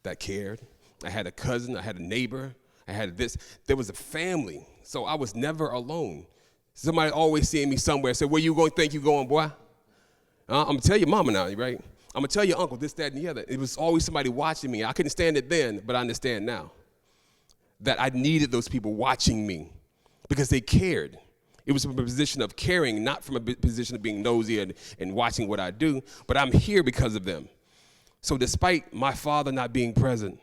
Speaker 2: that cared. I had a cousin. I had a neighbor. I had this. There was a family. So I was never alone. Somebody always seeing me somewhere said, where you going to think you going, boy? I'm going to tell your mama now, right? I'm going to tell your uncle this, that, and the other. It was always somebody watching me. I couldn't stand it then, but I understand now that I needed those people watching me because they cared. It was from a position of caring, not from a position of being nosy and watching what I do, but I'm here because of them. So despite my father not being present,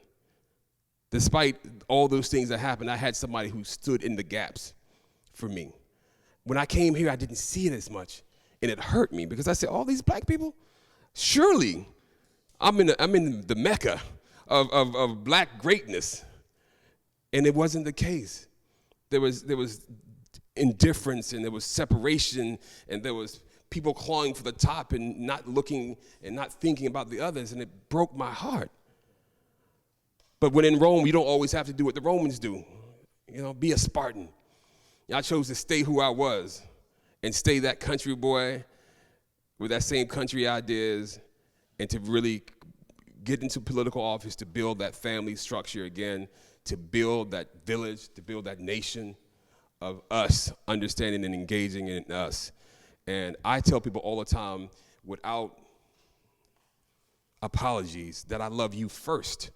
Speaker 2: despite all those things that happened, I had somebody who stood in the gaps for me. When I came here, I didn't see it as much, and it hurt me because I said, all these black people, surely I'm in the mecca of black greatness, and it wasn't the case. There was indifference, and there was separation, and there was people clawing for the top and not looking and not thinking about the others, and it broke my heart. But when in Rome, you don't always have to do what the Romans do. You know, be a Spartan. I chose to stay who I was and stay that country boy with that same country ideas and to really get into political office to build that family structure again, to build that village, to build that nation of us understanding and engaging in us. And I tell people all the time, without apologies, that I love you first.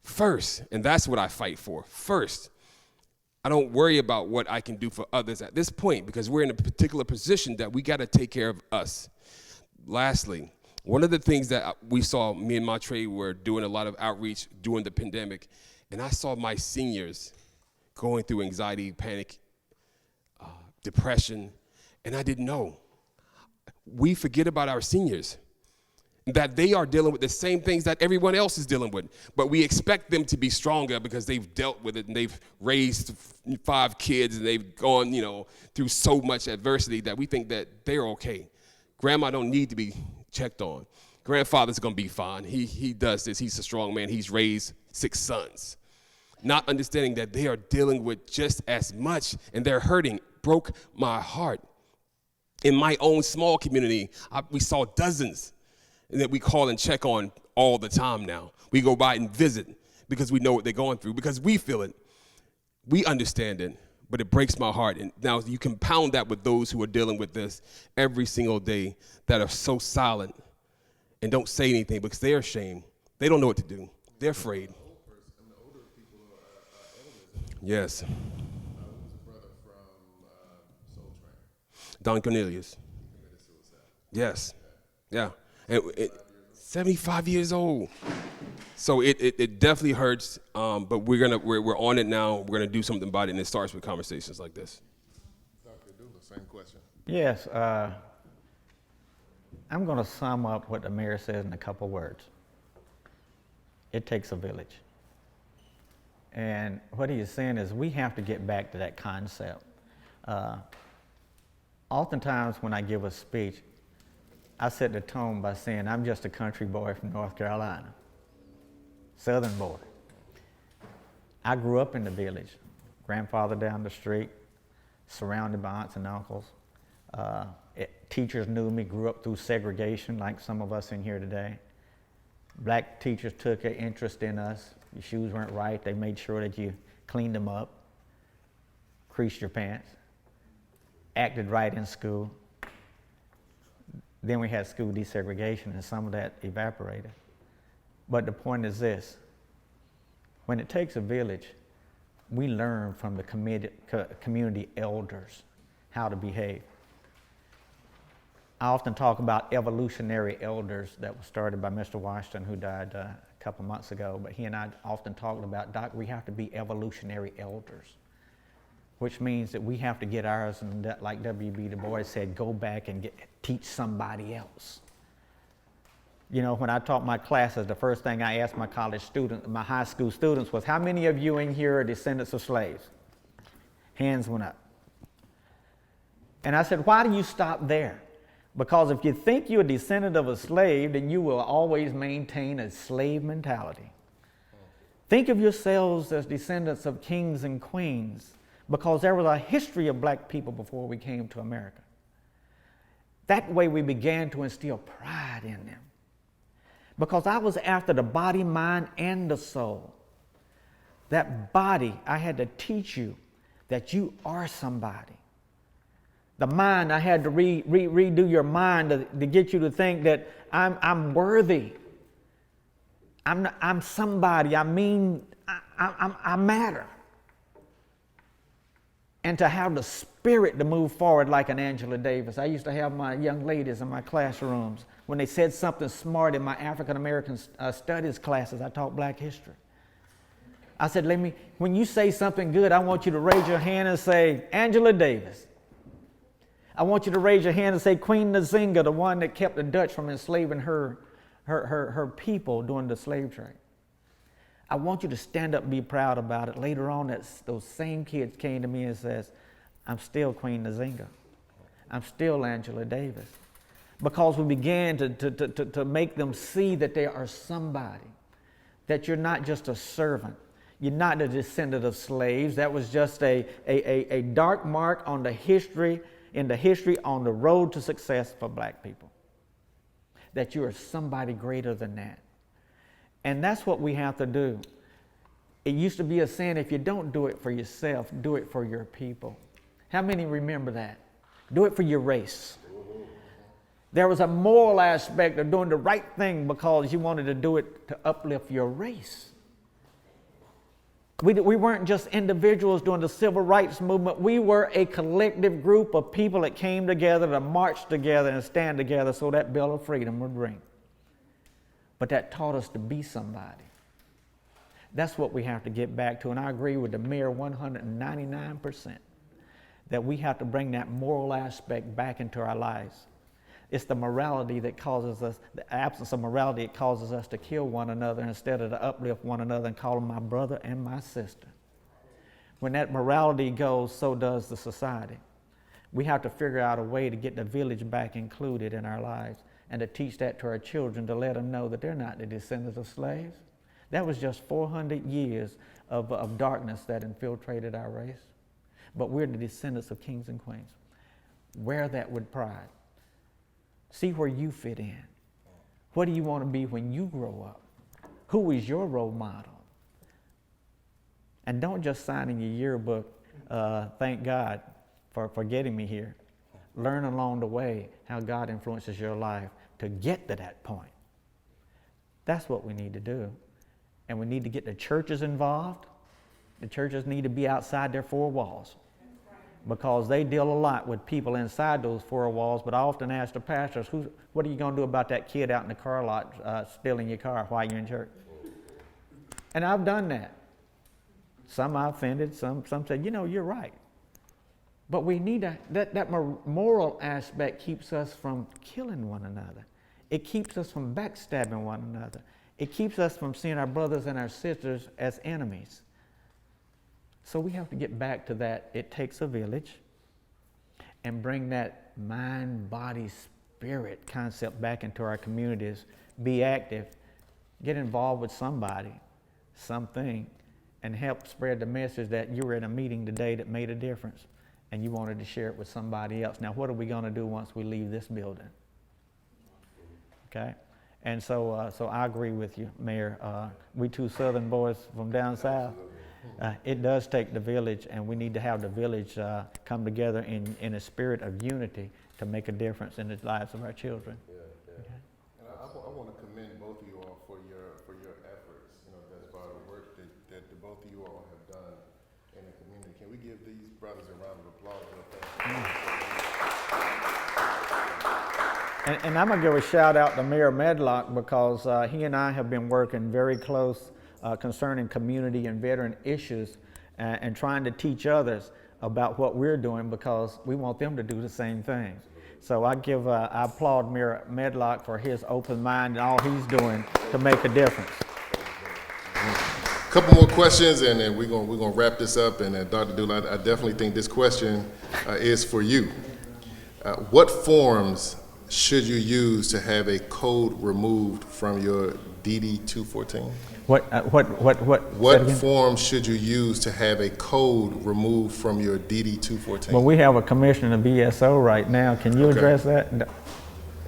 Speaker 2: First, and that's what I fight for, first. I don't worry about what I can do for others at this point because we're in a particular position that we got to take care of us. Lastly, one of the things that we saw, me and Montre were doing a lot of outreach during the pandemic, and I saw my seniors going through anxiety, panic, depression, and I didn't know. We forget about our seniors, that they are dealing with the same things that everyone else is dealing with, but we expect them to be stronger because they've dealt with it and they've raised 5 kids and they've gone, through so much adversity that we think that they're okay. Grandma don't need to be checked on. Grandfather's gonna be fine. He does this. He's a strong man. He's raised 6 sons. Not understanding that they are dealing with just as much and they're hurting broke my heart. In my own small community, we saw dozens that we call and check on all the time now. We go by and visit because we know what they're going through, because we feel it. We understand it, but it breaks my heart. And now you compound that with those who are dealing with this every single day that are so silent and don't say anything because they're ashamed. They don't know what to do. They're afraid. Yes.
Speaker 3: Who's a brother from Soul Train?
Speaker 2: Don Cornelius.
Speaker 3: He committed suicide.
Speaker 2: Yes. Yeah. And 75 years old. So it definitely hurts, but we're on it now. We're gonna do something about it, and it starts with conversations like this.
Speaker 3: Dr. Dula, same question.
Speaker 1: Yes, I'm going to sum up what the mayor says in a couple words. It takes a village. And what he is saying is we have to get back to that concept. Oftentimes when I give a speech, I set the tone by saying I'm just a country boy from North Carolina, southern boy. I grew up in the village, grandfather down the street, surrounded by aunts and uncles. Teachers knew me, grew up through segregation like some of us in here today. Black teachers took an interest in us. Your shoes weren't right, they made sure that you cleaned them up, creased your pants, acted right in school. Then we had school desegregation and some of that evaporated. But the point is this, when it takes a village, we learn from the community elders how to behave. I often talk about evolutionary elders that was started by Mr. Washington, who died a couple months ago, but he and I often talked about, Doc, we have to be evolutionary elders, which means that we have to get ours, and that, like W.B. Du Bois said, go back and teach somebody else. You know, when I taught my classes, the first thing I asked my high school students was, how many of you in here are descendants of slaves? Hands went up. And I said, why do you stop there? Because if you think you're a descendant of a slave, then you will always maintain a slave mentality. Think of yourselves as descendants of kings and queens, because there was a history of black people before we came to America. That way we began to instill pride in them. Because I was after the body, mind, and the soul. That body, I had to teach you that you are somebody. The mind, I had to redo your mind to get you to think that I'm worthy. I'm somebody. I matter. And to have the spirit to move forward like an Angela Davis. I used to have my young ladies in my classrooms, when they said something smart in my African American studies classes, I taught Black history. I said, when you say something good, I want you to raise your hand and say, Angela Davis. I want you to raise your hand and say, Queen Nzinga, the one that kept the Dutch from enslaving her people during the slave trade. I want you to stand up and be proud about it. Later on, those same kids came to me and says, I'm still Queen Nzinga. I'm still Angela Davis. Because we began to make them see that they are somebody, that you're not just a servant. You're not a descendant of slaves. That was just a dark mark on the history on the road to success for Black people. That you are somebody greater than that. And that's what we have to do. It used to be a saying, if you don't do it for yourself, do it for your people. How many remember that? Do it for your race. There was a moral aspect of doing the right thing because you wanted to do it to uplift your race. We weren't just individuals doing the civil rights movement. We were a collective group of people that came together to march together and stand together so that Bill of Freedom would ring. But that taught us to be somebody. That's what we have to get back to. And I agree with the mayor 199% that we have to bring that moral aspect back into our lives. It's the morality that causes us, the absence of morality, it causes us to kill one another instead of to uplift one another and call them my brother and my sister. When that morality goes, so does the society. We have to figure out a way to get the village back included in our lives and to teach that to our children, to let them know that they're not the descendants of slaves. That was just 400 years of darkness that infiltrated our race. But we're the descendants of kings and queens. Wear that with pride. See where you fit in. What do you want to be when you grow up? Who is your role model? And don't just sign in your yearbook, thank God for getting me here. Learn along the way how God influences your life to get to that point. That's what we need to do. And we need to get the churches involved. The churches need to be outside their four walls, because they deal a lot with people inside those four walls. But I often ask the pastors, what are you going to do about that kid out in the car lot stealing your car while you're in church? And I've done that. Some I offended, some said, you're right. But we need that moral aspect keeps us from killing one another. It keeps us from backstabbing one another. It keeps us from seeing our brothers and our sisters as enemies. So we have to get back to that. It takes a village, and bring that mind, body, spirit concept back into our communities. Be active. Get involved with somebody, something, and help spread the message that you were in a meeting today that made a difference and you wanted to share it with somebody else. Now, what are we going to do once we leave this building? Okay? And so I agree with you, Mayor. We two Southern boys from down south. It does take the village, and we need to have the village come together in a spirit of unity to make a difference in the lives of our children.
Speaker 3: Yeah. Okay. And I want to commend both of you all for your efforts. That's part of the work that the both of you all have done in the community. Can we give these brothers a round of applause?
Speaker 1: And I'm going to give a shout out to Mayor Medlock, because he and I have been working very close concerning community and veteran issues and trying to teach others about what we're doing, because we want them to do the same thing. So I applaud Mayor Medlock for his open mind and all he's doing to make a difference.
Speaker 3: A couple more questions, and then we're gonna wrap this up. And Dr. Dooley, I definitely think this question is for you. What forms should you use to have a code removed from your DD 214?
Speaker 1: What, say it
Speaker 3: What
Speaker 1: again?
Speaker 3: form should you use to have a code removed from your DD 214?
Speaker 1: Well, we have a commissioner of BSO right now. Can you
Speaker 3: Okay.
Speaker 1: address that?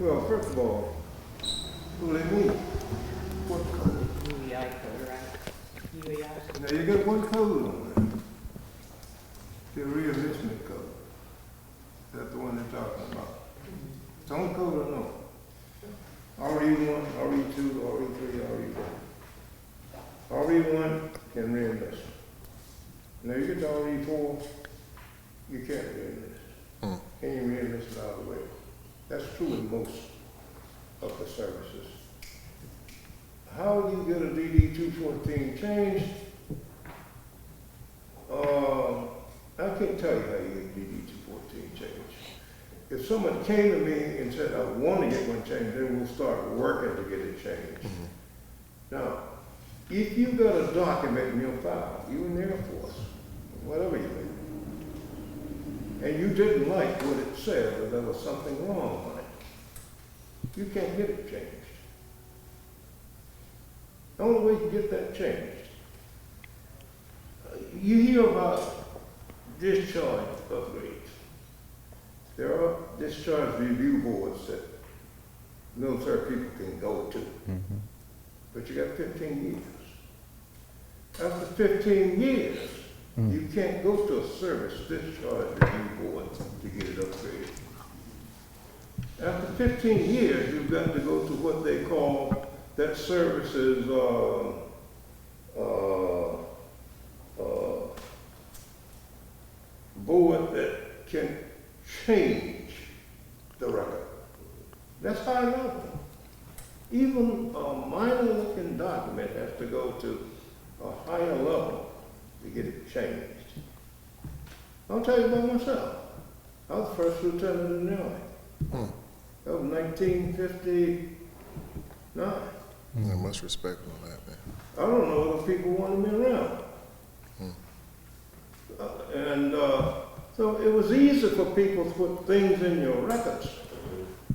Speaker 5: Well, first of all, what do they mean? What code? Now, you got one code on there. The readmission code. That's the one they're talking about. It's on code or no? RE1, RE2, RE3, RE4. RE1 can readmission. Now, you get to RE4, you can't readmission. Can you readmission out of the way? That's true in most of the services. How you get a DD 214 changed? I can't tell you how you get DD 214 changed. If someone came to me and said, I want to get one changed, then we'll start working to get it changed. Now, if you got a document in your file, you in the Air Force, whatever you do, and you didn't like what it said, or there was something wrong on it, you can't get it changed. The only way you get that changed, you hear about discharge upgrades. There are discharge review boards that military people can go to, but you got 15 years. After 15 years, you can't go to a service discharge review board to get it upgraded. After 15 years, you've got to go to what they call that services board that can change the record. That's high level. Even a minor looking document has to go to a higher level to get it changed. I'll tell you about myself. I was first lieutenant in the Army. That was 1959.
Speaker 3: Yeah, much respect for that, man.
Speaker 5: I don't know if people wanted me around. So it was easy for people to put things in your records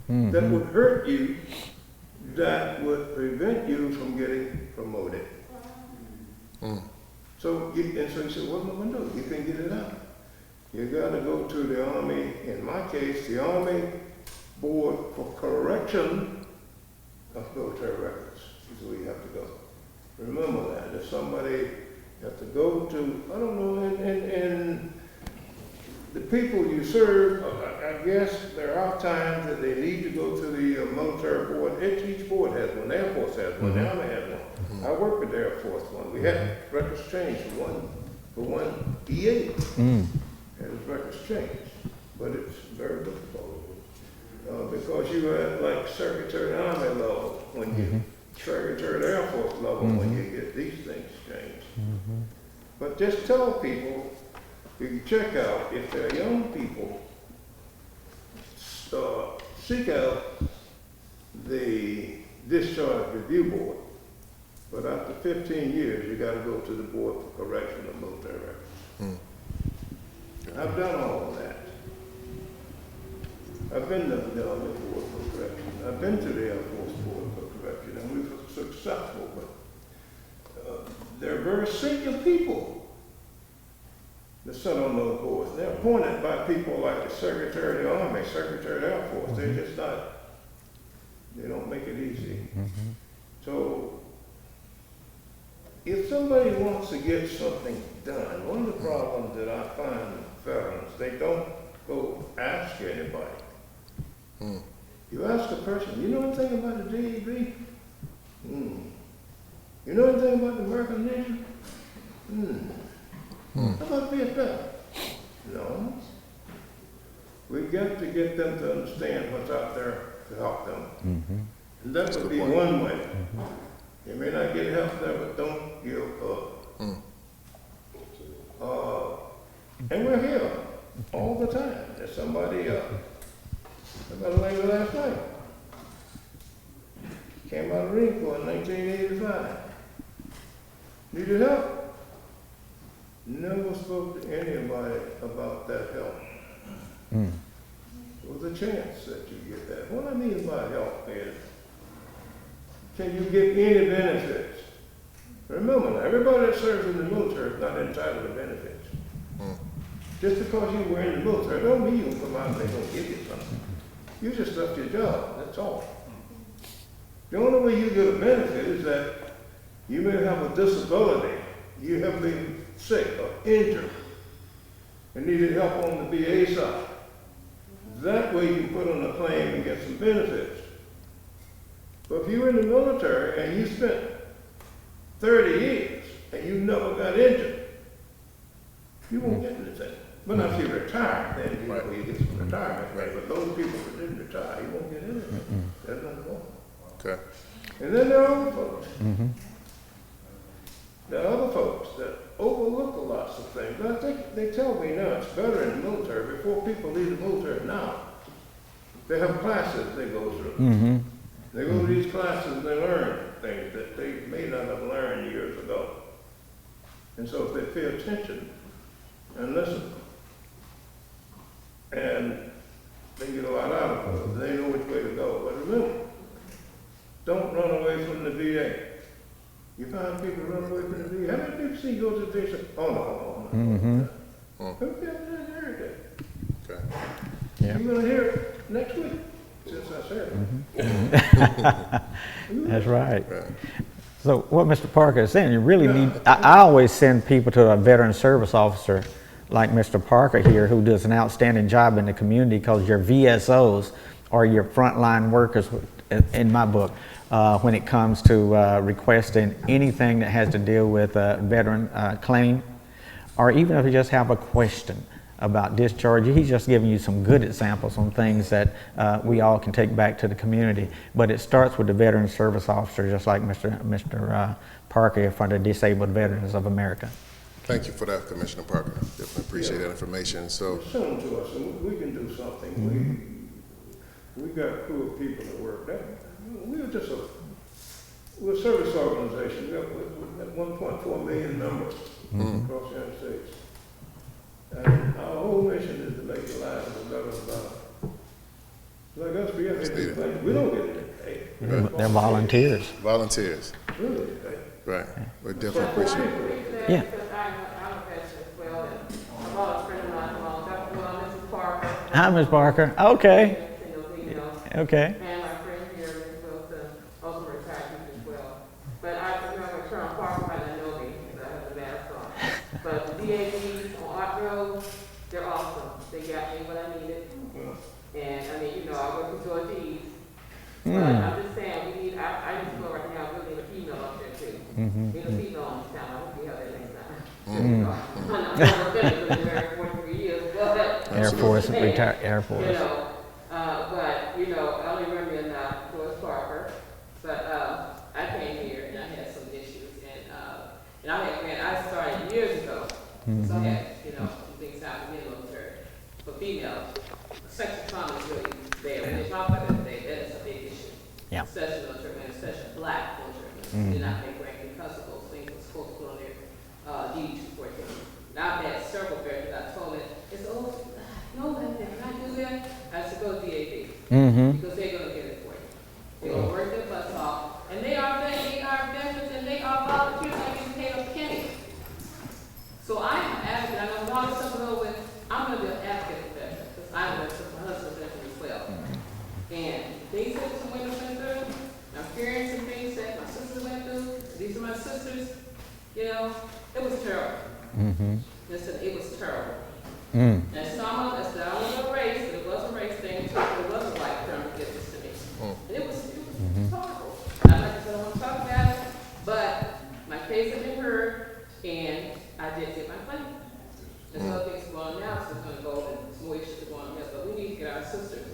Speaker 5: that would hurt you, that would prevent you from getting promoted. So you said, what am I going to do? You can get it out. You got to go to the Army, in my case, the Army Board for Correction of Military Records is where you have to go. Remember that. If somebody has to go to, I don't know, and the people you serve, I guess there are times that they need to go to the military board. Each board has one. The Air Force has one. The Army has one. I worked with the Air Force one. We had records changed for one EA. And his records changed. But it's very difficult. Because you had like Secretary of the Army level when you Secretary of the Air Force level when you get these things changed. But just tell people, you can check out if they're young people, seek out the discharge review board. But after 15 years, you got to go to the board for correction of military records. I've done all of that. I've been to the Army Board for Correction. I've been to the Air Force Board for Correction, and we were successful. But they're very senior people that sit on those boards. They're appointed by people like the Secretary of the Army, Secretary of the Air Force. They're just not, they don't make it easy. So if somebody wants to get something done, one of the problems that I find with veterans, they don't go ask anybody. You ask a person, you know anything about the DEB? You know anything about the American Legion? How about VFL? No. We've got to get them to understand what's out there to help them. And that would be one way. You may not get help there, but don't give up. And we're here all the time. There's somebody lady last night came out of Marine Corps in 1985. Needed help. Never spoke to anybody about that help. Was chance that you get that. What I mean by help is, can you get any benefits? Remember, now, everybody that serves in the military is not entitled to benefits. Just because you were in the military, don't mean you can come out and they're gonna give you something. You just left your job, that's all. The only way you get a benefit is that you may have a disability, you have been sick or injured, and needed help on the VA side. That way you put on a claim and get some benefits. But if you were in the military and you spent 30 years and you never got injured, you won't get anything. But now if you retire, then you get some retirement pay. But those people that didn't retire, you won't get anything. There's nothing wrong.
Speaker 3: Okay.
Speaker 5: And then there are other folks. There are other folks that overlook a lot of things. I think they tell me now it's better in the military. Before people leave the military now, they have classes they go through. They go to these classes and they learn things that they may not have learned years ago. And so if they pay attention and listen, and they get a lot out of it, they know which way to go. But remember, don't run away from the VA. You find people run away from the VA. How many people see you go to the VA and say, oh no. Okay, I heard that.
Speaker 3: Okay.
Speaker 1: Yeah.
Speaker 5: You're gonna hear it next week, since I said it.
Speaker 1: That's right.
Speaker 3: Right.
Speaker 1: So what Mr. Parker is saying, you really need, I always send people to a veteran service officer like Mr. Parker here, who does an outstanding job in the community, because your VSOs are your frontline workers in my book when it comes to requesting anything that has to deal with a veteran claim, or even if you just have a question about discharge. He's just giving you some good examples on things that we all can take back to the community. But it starts with the veteran service officer, just like Mr. Parker for the Disabled Veterans of America.
Speaker 3: Thank you for that, Commissioner Parker. Definitely appreciate that information. So,
Speaker 5: Send them to us, and we can do something. We got a crew of people that work there. We're a service organization. We have 1.4 million members across the United States. And our whole mission is to make the lives of veterans better. Like us, we have to do things. We don't get any pay.
Speaker 1: They're volunteers.
Speaker 3: volunteers.
Speaker 5: Really get paid.
Speaker 3: Right. We definitely appreciate it.
Speaker 1: Yeah.
Speaker 6: I'm a veteran as well, and I've always friend of mine, Dr. Mrs. Parker.
Speaker 1: Hi, Ms. Parker. Okay.
Speaker 6: You know,
Speaker 1: Okay.
Speaker 6: and my friend here, Ms. Wilson, also retired as well. But I remember Colonel Parker might not know me because I have the mask on. But the DAVs on Art Road, they're awesome. They got me what I needed. And I mean, you know, I work with George Eves. But I'm just saying, I just feel right now, we need a female up there too. We need a female on this town. I hope we have that next time. I'm not been there 43 years, but.
Speaker 1: Air Force, retired Air Force.
Speaker 6: You know, but, you know, I only remember in George Parker, but I came here and I had some issues, and I started years ago, so I had, you know, some things happen in the military. For females, sexual trauma is really bad. When they talk about that today, that is a big issue.
Speaker 1: Yeah.
Speaker 6: Especially military men, especially black military men. They're not made rank because of those things that's supposed to put on their DD-214. Now, I've had several veterans that told me, it's no, can I do that? I said, go to DAV. Because they're going to get it for you. They're going to work their butts off. And they are veterans and they are volunteers. I get paid a penny. So I'm an advocate. I know a lot of stuff over with. I'm going to be an advocate for veterans because I'm a veteran. My husband's a veteran as well. And they said some women went through. I'm experiencing some things that my sisters went through. These are my sisters. You know, it was terrible. Listen, it was terrible. And some of us, that was a race, but it wasn't a race thing, it was a white term to get this to me. And it was horrible. I'm not going to talk about it, but my case had been heard, and I did get my claim. There's other things going on now, so it's going to go, and some more issues are going on here, but we need to get our sisters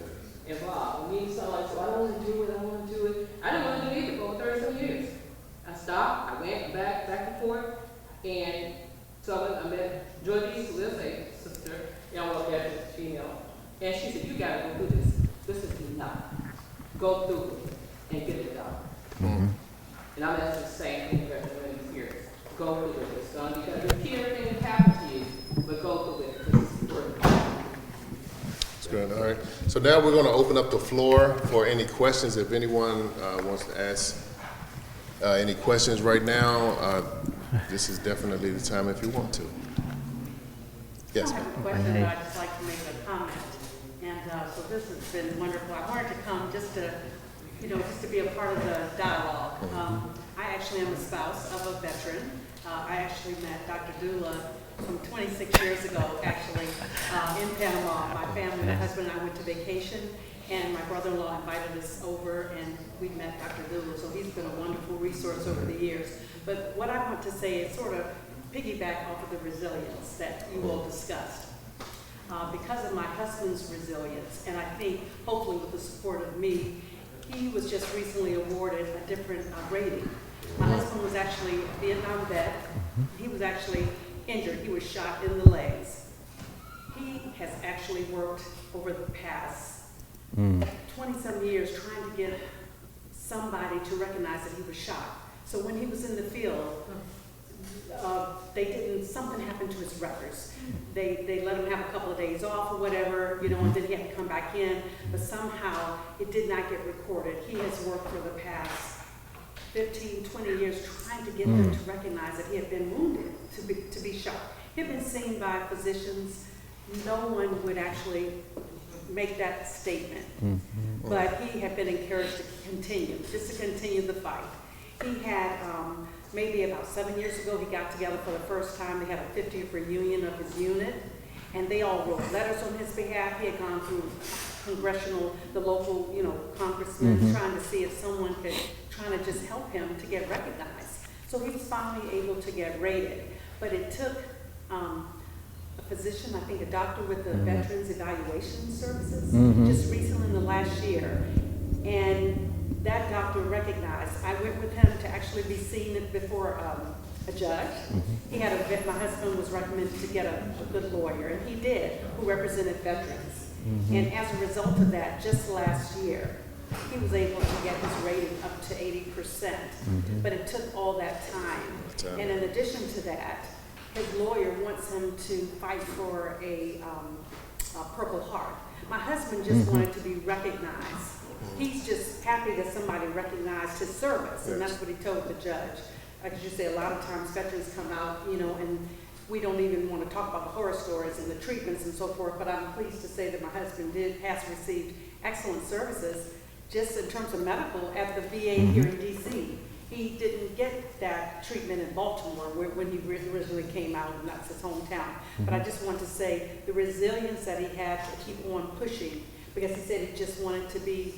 Speaker 6: involved. We need someone, so I don't want to do it, I want to do it. I didn't want to do it either for over 30-some years. I stopped, I went back and forth, and so I met Georgie, who is a sister, you know, well, that is female, and she said, you gotta go do this. This is enough. Go through it and get it done. And I'm asking the same thing for everyone here. Go through it. It's gonna be done. Repeat everything that happened to you, but go through it because it's working.
Speaker 3: it's good. All right. So So now we're going to open up the floor for any questions. If anyone wants to ask any questions right now, this is definitely the time if you want to. Yes,
Speaker 7: I
Speaker 3: ma'am.
Speaker 7: have a question, but I'd just like to make a comment. And so this has been wonderful. I wanted to come just to, just to be a part of the dialogue. I actually am a spouse of a veteran. I actually met Dr. Dula some 26 years ago, actually, in Panama. My family, my husband and I went to vacation, and my brother-in-law invited us over, and we met Dr. Dula. So he's been a wonderful resource over the years. But what I want to say is sort of piggyback off of the resilience that you all discussed. Because of my husband's resilience, and I think hopefully with the support of me, he was just recently awarded a different rating. My husband was actually a Vietnam vet. He was actually injured. He was shot in the legs. He has actually worked over the past 20-some years trying to get somebody to recognize that he was shot. So when he was in the field, something happened to his records. They let him have a couple of days off or whatever, and then he had to come back in, but somehow it did not get recorded. He has worked for the past 15, 20 years trying to get them to recognize that he had been wounded, to be shot. He had been seen by physicians. No one would actually make that statement, but he had been encouraged to continue the fight. He had, maybe about 7 years ago, he got together for the first time. They had a 50th reunion of his unit, and they all wrote letters on his behalf. He had gone through the local, congressmen, trying to see if someone could, trying to just help him to get recognized. So he was finally able to get rated, but it took a physician, I think a doctor with the Veterans Evaluation Services, just recently in the last year, and that doctor recognized. I went with him to actually be seen before a judge. He had my husband was recommended to get a good lawyer, and he did, who represented veterans. And as a result of that, just last year, he was able to get his rating up to 80%. But it took all that time. And in addition to that, his lawyer wants him to fight for a Purple Heart. My husband just wanted to be recognized. He's just happy that somebody recognized his service, and that's what he told the judge. Like you say, a lot of times veterans come out, and we don't even want to talk about the horror stories and the treatments and so forth, but I'm pleased to say that my husband has received excellent services just in terms of medical at the VA here in DC. He didn't get that treatment in Baltimore when he originally came out, and that's his hometown. But I just want to say the resilience that he had to keep on pushing, because he said he just wanted to be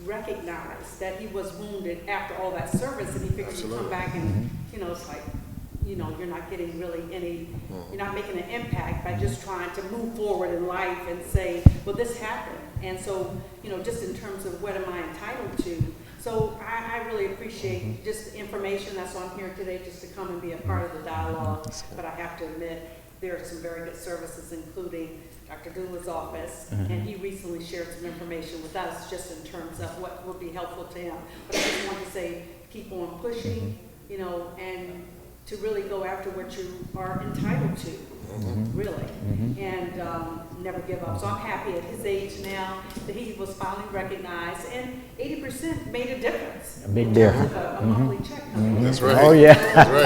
Speaker 7: recognized that he was wounded after all that service, and he figured he'd come back and, it's like, you're not getting really you're not making an impact by just trying to move forward in life and say, well, this happened. And so, just in terms of what am I entitled to. So I really appreciate just the information. That's why I'm here today, just to come and be a part of the dialogue. But I have to admit, there are some very good services, including Dr. Dula's office, and he recently shared some information with us just in terms of what would be helpful to him. But I just want to say, keep on pushing, and to really go after what you are entitled to, really, and never give up. So I'm happy at his age now that he was finally recognized, and 80% made a difference.
Speaker 1: A big difference.
Speaker 7: A monthly check coming in.
Speaker 3: That's right.
Speaker 1: Oh, yeah.
Speaker 3: That's right.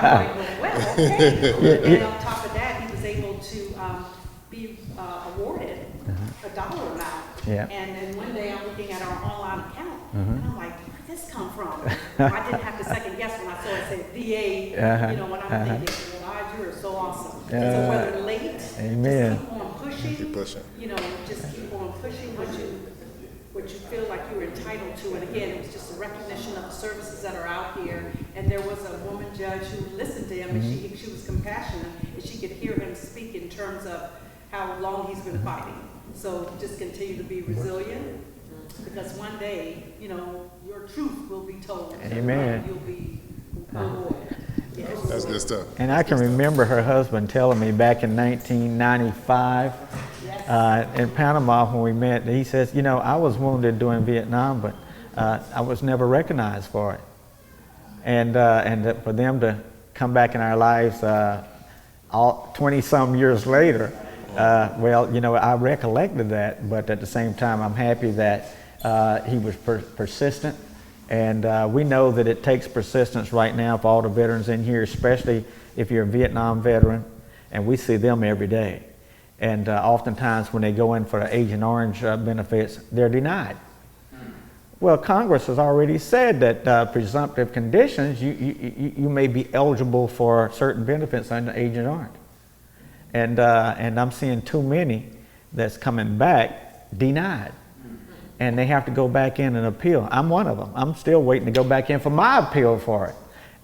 Speaker 7: I'm like, well, okay. And on top of that, he was able to be awarded a dollar amount.
Speaker 1: Yeah.
Speaker 7: And then one day I'm looking at our online account, and I'm like, where did this come from? I didn't have to second guess when I saw it say VA, when I'm thinking, well, God, you are so awesome. So whether late,
Speaker 1: Amen.
Speaker 7: just keep on pushing.
Speaker 3: Keep pushing.
Speaker 7: Just keep on pushing what you feel like you're entitled to. And again, it was just a recognition of the services that are out here. And there was a woman judge who listened to him, and she was compassionate, and she could hear him speak in terms of how long he's been fighting. So just continue to be resilient, because one day, your truth will be told.
Speaker 1: Amen.
Speaker 7: You'll be rewarded. Yes.
Speaker 3: That's good stuff.
Speaker 1: And I can remember her husband telling me back in 1995 in Panama when we met, he says, I was wounded during Vietnam, but I was never recognized for it. And for them to come back in our lives all 20-some years later, Well, you know, I recollected that, but at the same time, I'm happy that he was persistent. And we know that it takes persistence right now for all the veterans in here, especially if you're a Vietnam veteran, and we see them every day. And oftentimes when they go in for the Agent Orange benefits, they're denied. Well, Congress has already said that presumptive conditions, you may be eligible for certain benefits under Agent Orange. And I'm seeing too many that's coming back denied. And they have to go back in and appeal. I'm one of them. I'm still waiting to go back in for my appeal for it.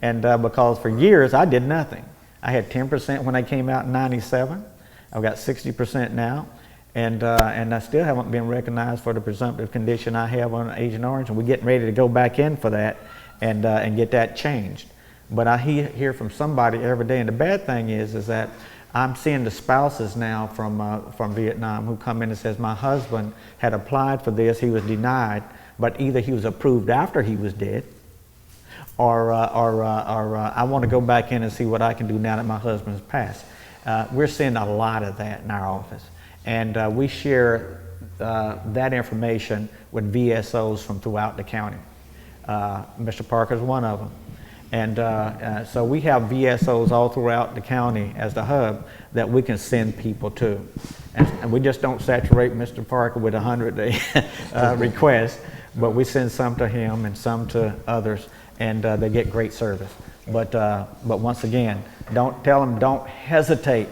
Speaker 1: And because for years I did nothing. I had 10% when I came out in '97. I've got 60% now. And I still haven't been recognized for the presumptive condition I have on Agent Orange. And we're getting ready to go back in for that and get that changed. But I hear from somebody every day. And the bad thing is that I'm seeing the spouses now from Vietnam who come in and says, my husband had applied for this, he was denied, but either he was approved after he was dead, or I want to go back in and see what I can do now that my husband's passed. We're seeing a lot of that in our office. And we share that information with VSOs from throughout the county. Mr. Parker's one of them. And so we have VSOs all throughout the county as the hub that we can send people to. And we just don't saturate Mr. Parker with 100 requests, but we send some to him and some to others, and they get great service. But once again, tell them don't hesitate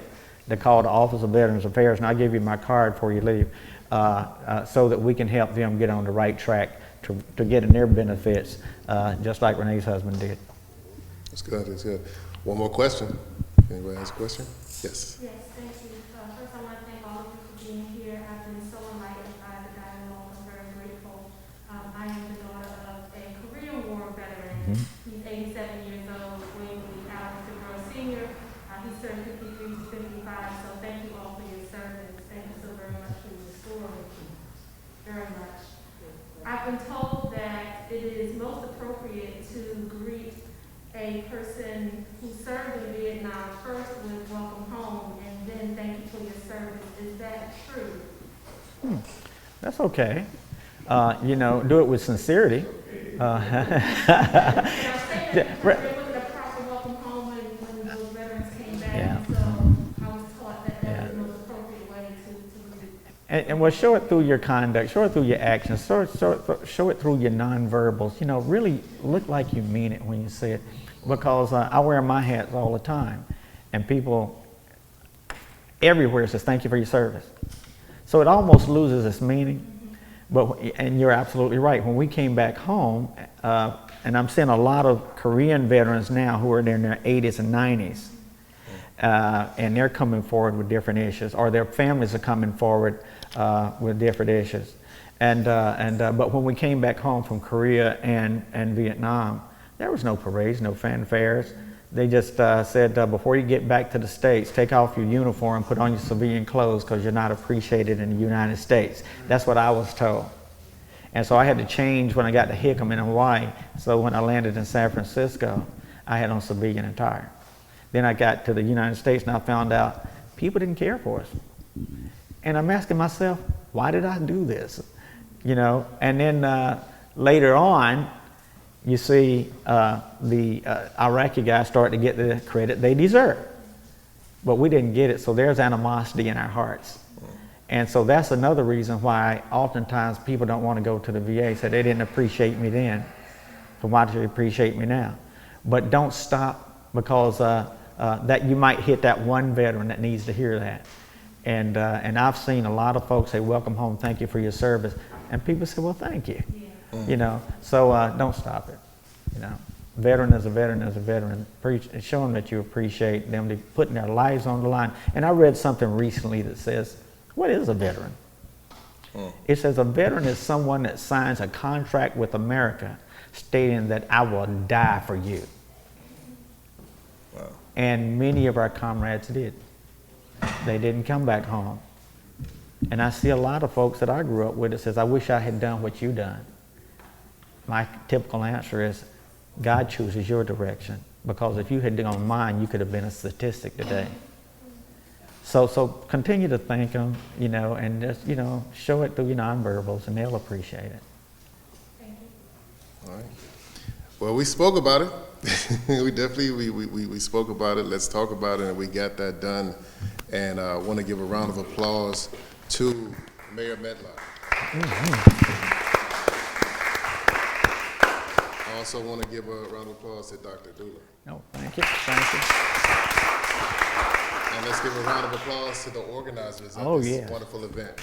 Speaker 1: to call the Office of Veterans Affairs, and I'll give you my card before you leave, so that we can help them get on the right track to getting their benefits, just like Renee's husband did.
Speaker 3: That's good, that's good. One more question. Anybody has a question? Yes.
Speaker 8: Yes, thank you. First, I want to thank all of you for being here. I've been so enlightened by the dialogue. I'm very grateful. I am the daughter of a Korean War veteran. He's 87 years old, William Lee Allen Figueroa Sr. He served 53 to 55, so thank you all for your service. Thank you so very much for your story. Very much. I've been told that it is most appropriate to greet a person who served in Vietnam first with welcome home and then thank you for your service. Is that true?
Speaker 1: That's okay. You know, do it with sincerity.
Speaker 8: I say that because there wasn't a proper welcome home when those veterans came back,
Speaker 1: Yeah.
Speaker 8: so I was taught that that was the most appropriate way to greet.
Speaker 1: And well, show it through your conduct, show it through your actions, show it through your nonverbals. You know, really look like you mean it when you say it. Because I wear my hats all the time, and people everywhere says, thank you for your service. So it almost loses its meaning. And you're absolutely right. When we came back home, and I'm seeing a lot of Korean veterans now who are in their 80s and 90s, and they're coming forward with different issues, or their families are coming forward with different issues. But when we came back home from Korea and Vietnam, there was no parades, no fanfares. They just said, before you get back to the States, take off your uniform, put on your civilian clothes, because you're not appreciated in the United States. That's what I was told. And so I had to change when I got to Hickam in Hawaii. So when I landed in San Francisco, I had on civilian attire. Then I got to the United States and I found out people didn't care for us. And I'm asking myself, why did I do this? You know, and then later on, you see the Iraqi guys start to get the credit they deserve. But we didn't get it, so there's animosity in our hearts. And so that's another reason why oftentimes people don't want to go to the VA. So they didn't appreciate me then, so why do they appreciate me now? But don't stop, because that you might hit that one veteran that needs to hear that. And I've seen a lot of folks say, welcome home, thank you for your service. And people say, well, thank you. You know, so don't stop it. You know, veteran is a veteran is a veteran. Show them that you appreciate them putting their lives on the line. And I read something recently that says, what is a veteran? It says a veteran is someone that signs a contract with America stating that I will die for you.
Speaker 3: Wow.
Speaker 1: And many of our comrades did. They didn't come back home. And I see a lot of folks that I grew up with that says, I wish I had done what you done. My typical answer is, God chooses your direction, because if you had done mine, you could have been a statistic today. So continue to thank them, you know, and just, you know, show it through your nonverbals, and they'll appreciate it.
Speaker 8: Thank you.
Speaker 3: All right. Well, we spoke about it. We definitely, we spoke about it. Let's talk about it, and we got that done. And I want to give a round of applause to Mayor Medlock. I also want to give a round of applause to Dr. Dula.
Speaker 1: No, thank you, thank you.
Speaker 3: And let's give a round of applause to the organizers
Speaker 1: Oh,
Speaker 3: of this
Speaker 1: yeah.
Speaker 3: wonderful event.